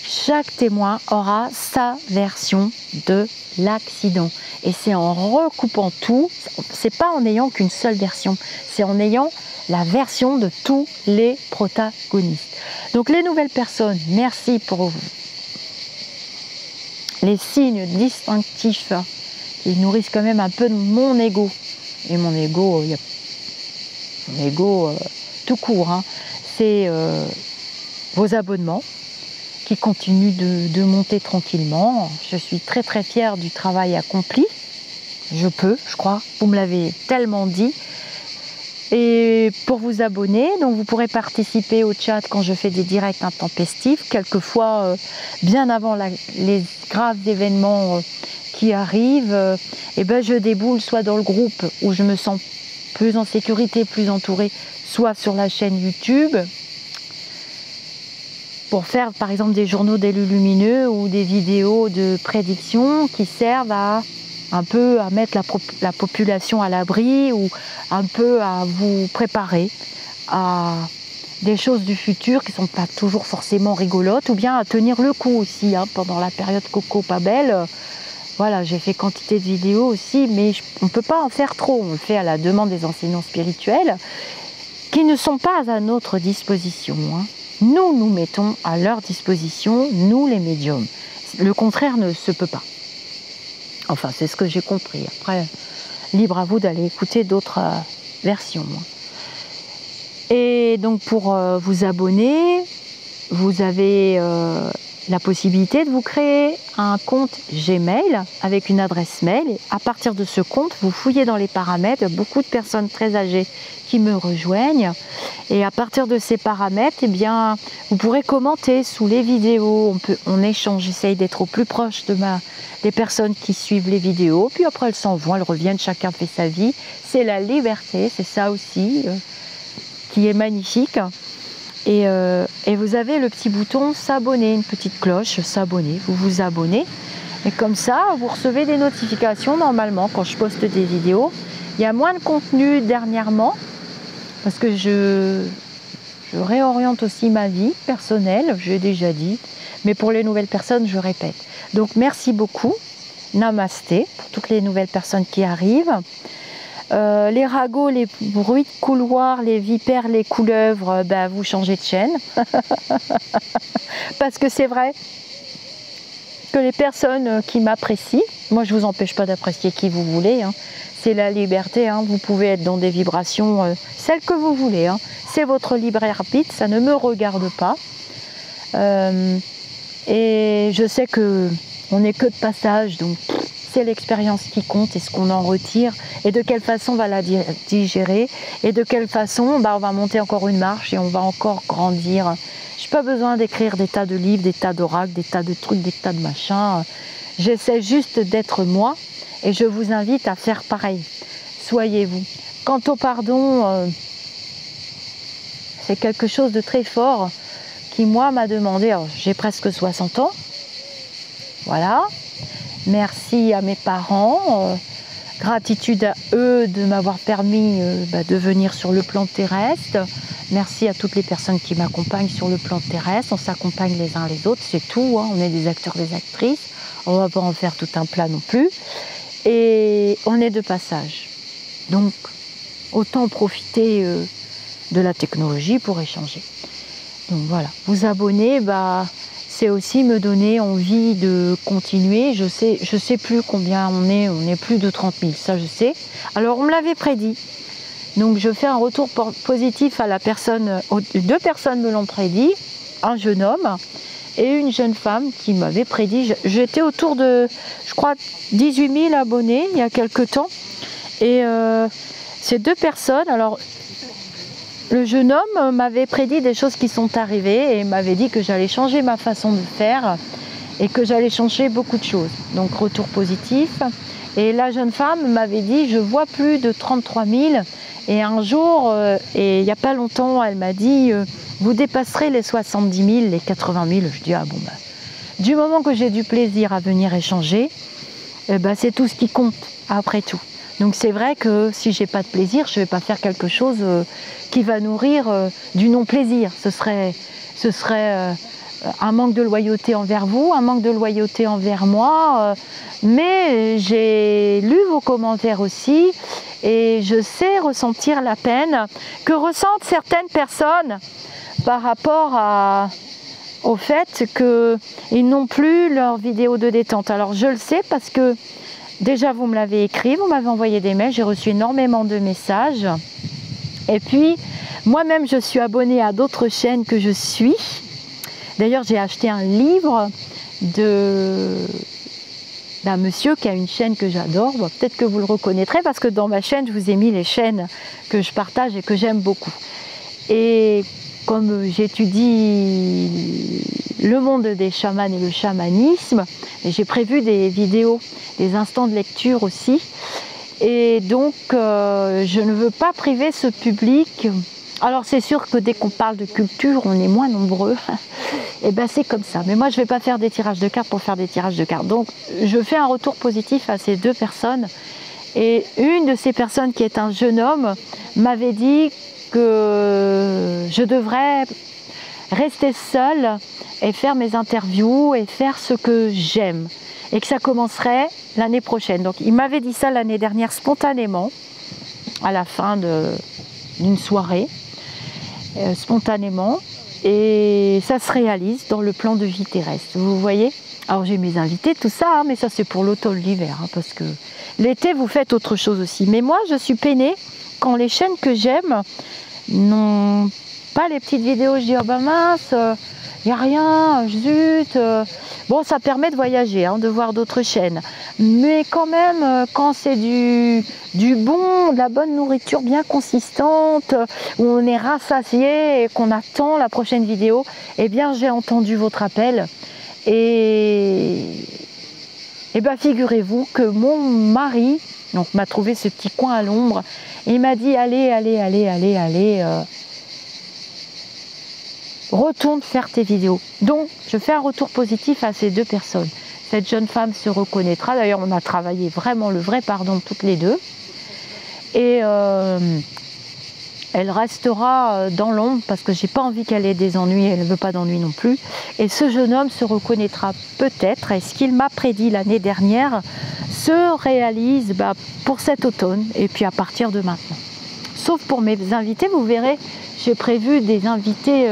chaque témoin aura sa version de l'accident. Et c'est en recoupant tout, c'est pas en n'ayant qu'une seule version, c'est en ayant la version de tous les protagonistes. Donc les nouvelles personnes, merci pour les signes distinctifs qui nourrissent quand même un peu mon ego. Et mon ego, tout court, hein. C'est vos abonnements qui continuent de monter tranquillement. Je suis très très fière du travail accompli. Je crois, vous me l'avez tellement dit. Et pour vous abonner, donc vous pourrez participer au chat quand je fais des directs intempestifs, quelquefois bien avant les graves événements qui arrivent, et je déboule soit dans le groupe où je me sens plus en sécurité, plus entourée, soit sur la chaîne YouTube, pour faire par exemple des journaux des lumineux ou des vidéos de prédiction qui servent à un peu à mettre la population à l'abri ou un peu à vous préparer à des choses du futur qui ne sont pas toujours forcément rigolotes ou bien à tenir le coup aussi pendant la période Coco pas belle. Voilà, j'ai fait quantité de vidéos aussi, mais on ne peut pas en faire trop. On le fait à la demande des enseignants spirituels qui ne sont pas à notre disposition. Nous nous mettons à leur disposition, nous les médiums. Le contraire ne se peut pas. Enfin, c'est ce que j'ai compris. Après, libre à vous d'aller écouter d'autres versions. Et donc, pour vous abonner, vous avez la possibilité de vous créer un compte Gmail avec une adresse mail. Et à partir de ce compte, vous fouillez dans les paramètres. Il y a beaucoup de personnes très âgées qui me rejoignent. Et à partir de ces paramètres, eh bien, vous pourrez commenter sous les vidéos. On échange. J'essaye d'être au plus proche des personnes qui suivent les vidéos. Puis après, elles s'en vont, elles reviennent, chacun fait sa vie. C'est la liberté, c'est ça aussi qui est magnifique. Et vous avez le petit bouton s'abonner, une petite cloche s'abonner, vous vous abonnez. Et comme ça, vous recevez des notifications normalement quand je poste des vidéos. Il y a moins de contenu dernièrement parce que je réoriente aussi ma vie personnelle, je l'ai déjà dit. Mais pour les nouvelles personnes, je répète. Donc merci beaucoup, namasté, pour toutes les nouvelles personnes qui arrivent. Les ragots, les bruits de couloir, les vipères, les couleuvres, ben, vous changez de chaîne. Parce que c'est vrai que les personnes qui m'apprécient, moi je ne vous empêche pas d'apprécier qui vous voulez, hein. C'est la liberté, hein. Vous pouvez être dans des vibrations, celles que vous voulez, hein. C'est votre libre arbitre, ça ne me regarde pas. Et je sais qu'on n'est que de passage, donc c'est l'expérience qui compte et ce qu'on en retire et de quelle façon on va la digérer et de quelle façon on va monter encore une marche et on va encore grandir. Je n'ai pas besoin d'écrire des tas de livres, des tas d'oracles, des tas de trucs, des tas de machins. J'essaie juste d'être moi et je vous invite à faire pareil. Soyez-vous. Quant au pardon, c'est quelque chose de très fort qui moi m'a demandé, j'ai presque 60 ans, voilà. Merci à mes parents, gratitude à eux de m'avoir permis de venir sur le plan terrestre. Merci à toutes les personnes qui m'accompagnent sur le plan terrestre. On s'accompagne les uns les autres, c'est tout, hein. On est des acteurs, des actrices. On ne va pas en faire tout un plat non plus. Et on est de passage. Donc, autant profiter de la technologie pour échanger. Donc voilà, vous abonner, c'est aussi me donner envie de continuer. Je sais plus combien on est plus de 30 000, ça je sais. Alors on me l'avait prédit, donc je fais un retour positif à la personne, deux personnes me l'ont prédit, un jeune homme et une jeune femme qui m'avait prédit, j'étais autour de, je crois, 18 000 abonnés il y a quelque temps. Et ces deux personnes, alors le jeune homme m'avait prédit des choses qui sont arrivées et m'avait dit que j'allais changer ma façon de faire et que j'allais changer beaucoup de choses. Donc retour positif. Et la jeune femme m'avait dit, je vois plus de 33 000. Et un jour, et il n'y a pas longtemps, elle m'a dit, vous dépasserez les 70 000, les 80 000. Je dis, ah bon, du moment que j'ai du plaisir à venir échanger, c'est tout ce qui compte après tout. Donc c'est vrai que si j'ai pas de plaisir, je ne vais pas faire quelque chose qui va nourrir du non-plaisir. Ce serait un manque de loyauté envers vous, un manque de loyauté envers moi. Mais j'ai lu vos commentaires aussi et je sais ressentir la peine que ressentent certaines personnes par rapport au fait qu'ils n'ont plus leur vidéo de détente. Alors je le sais parce que déjà, vous me l'avez écrit, vous m'avez envoyé des mails, j'ai reçu énormément de messages. Et puis, moi-même, je suis abonnée à d'autres chaînes que je suis. D'ailleurs, j'ai acheté un livre d'un monsieur qui a une chaîne que j'adore. Peut-être que vous le reconnaîtrez parce que dans ma chaîne, je vous ai mis les chaînes que je partage et que j'aime beaucoup. Et comme j'étudie le monde des chamans et le chamanisme, j'ai prévu des vidéos, des instants de lecture aussi. Et donc, je ne veux pas priver ce public. Alors, c'est sûr que dès qu'on parle de culture, on est moins nombreux. Et c'est comme ça. Mais moi, je ne vais pas faire des tirages de cartes pour faire des tirages de cartes. Donc, je fais un retour positif à ces deux personnes. Et une de ces personnes, qui est un jeune homme, m'avait dit que je devrais rester seule et faire mes interviews et faire ce que j'aime et que ça commencerait l'année prochaine. Donc il m'avait dit ça l'année dernière spontanément à la fin d'une soirée spontanément et ça se réalise dans le plan de vie terrestre, vous voyez. Alors j'ai mes invités, tout ça, hein, mais ça c'est pour l'automne, l'hiver, hein, parce que l'été vous faites autre chose aussi. Mais moi je suis peinée quand les chaînes que j'aime n'ont pas les petites vidéos. Je dis, oh mince, il n'y a rien, zut. Bon, ça permet de voyager, hein, de voir d'autres chaînes. Mais quand même, quand c'est du bon, de la bonne nourriture bien consistante, où on est rassasié et qu'on attend la prochaine vidéo, eh bien, j'ai entendu votre appel. Et bien, figurez-vous que mon mari m'a trouvé ce petit coin à l'ombre. Et il m'a dit, allez, retourne faire tes vidéos. Donc, je fais un retour positif à ces deux personnes. Cette jeune femme se reconnaîtra. D'ailleurs, on a travaillé vraiment le vrai pardon toutes les deux. Et elle restera dans l'ombre parce que j'ai pas envie qu'elle ait des ennuis. Elle ne veut pas d'ennuis non plus. Et ce jeune homme se reconnaîtra peut-être. Et ce qu'il m'a prédit l'année dernière se réalise pour cet automne et puis à partir de maintenant. Sauf pour mes invités, vous verrez, j'ai prévu des invités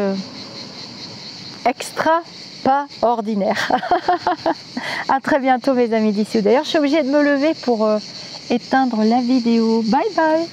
extra pas ordinaires. À très bientôt mes amis d'ici. D'ailleurs, je suis obligée de me lever pour éteindre la vidéo. Bye bye.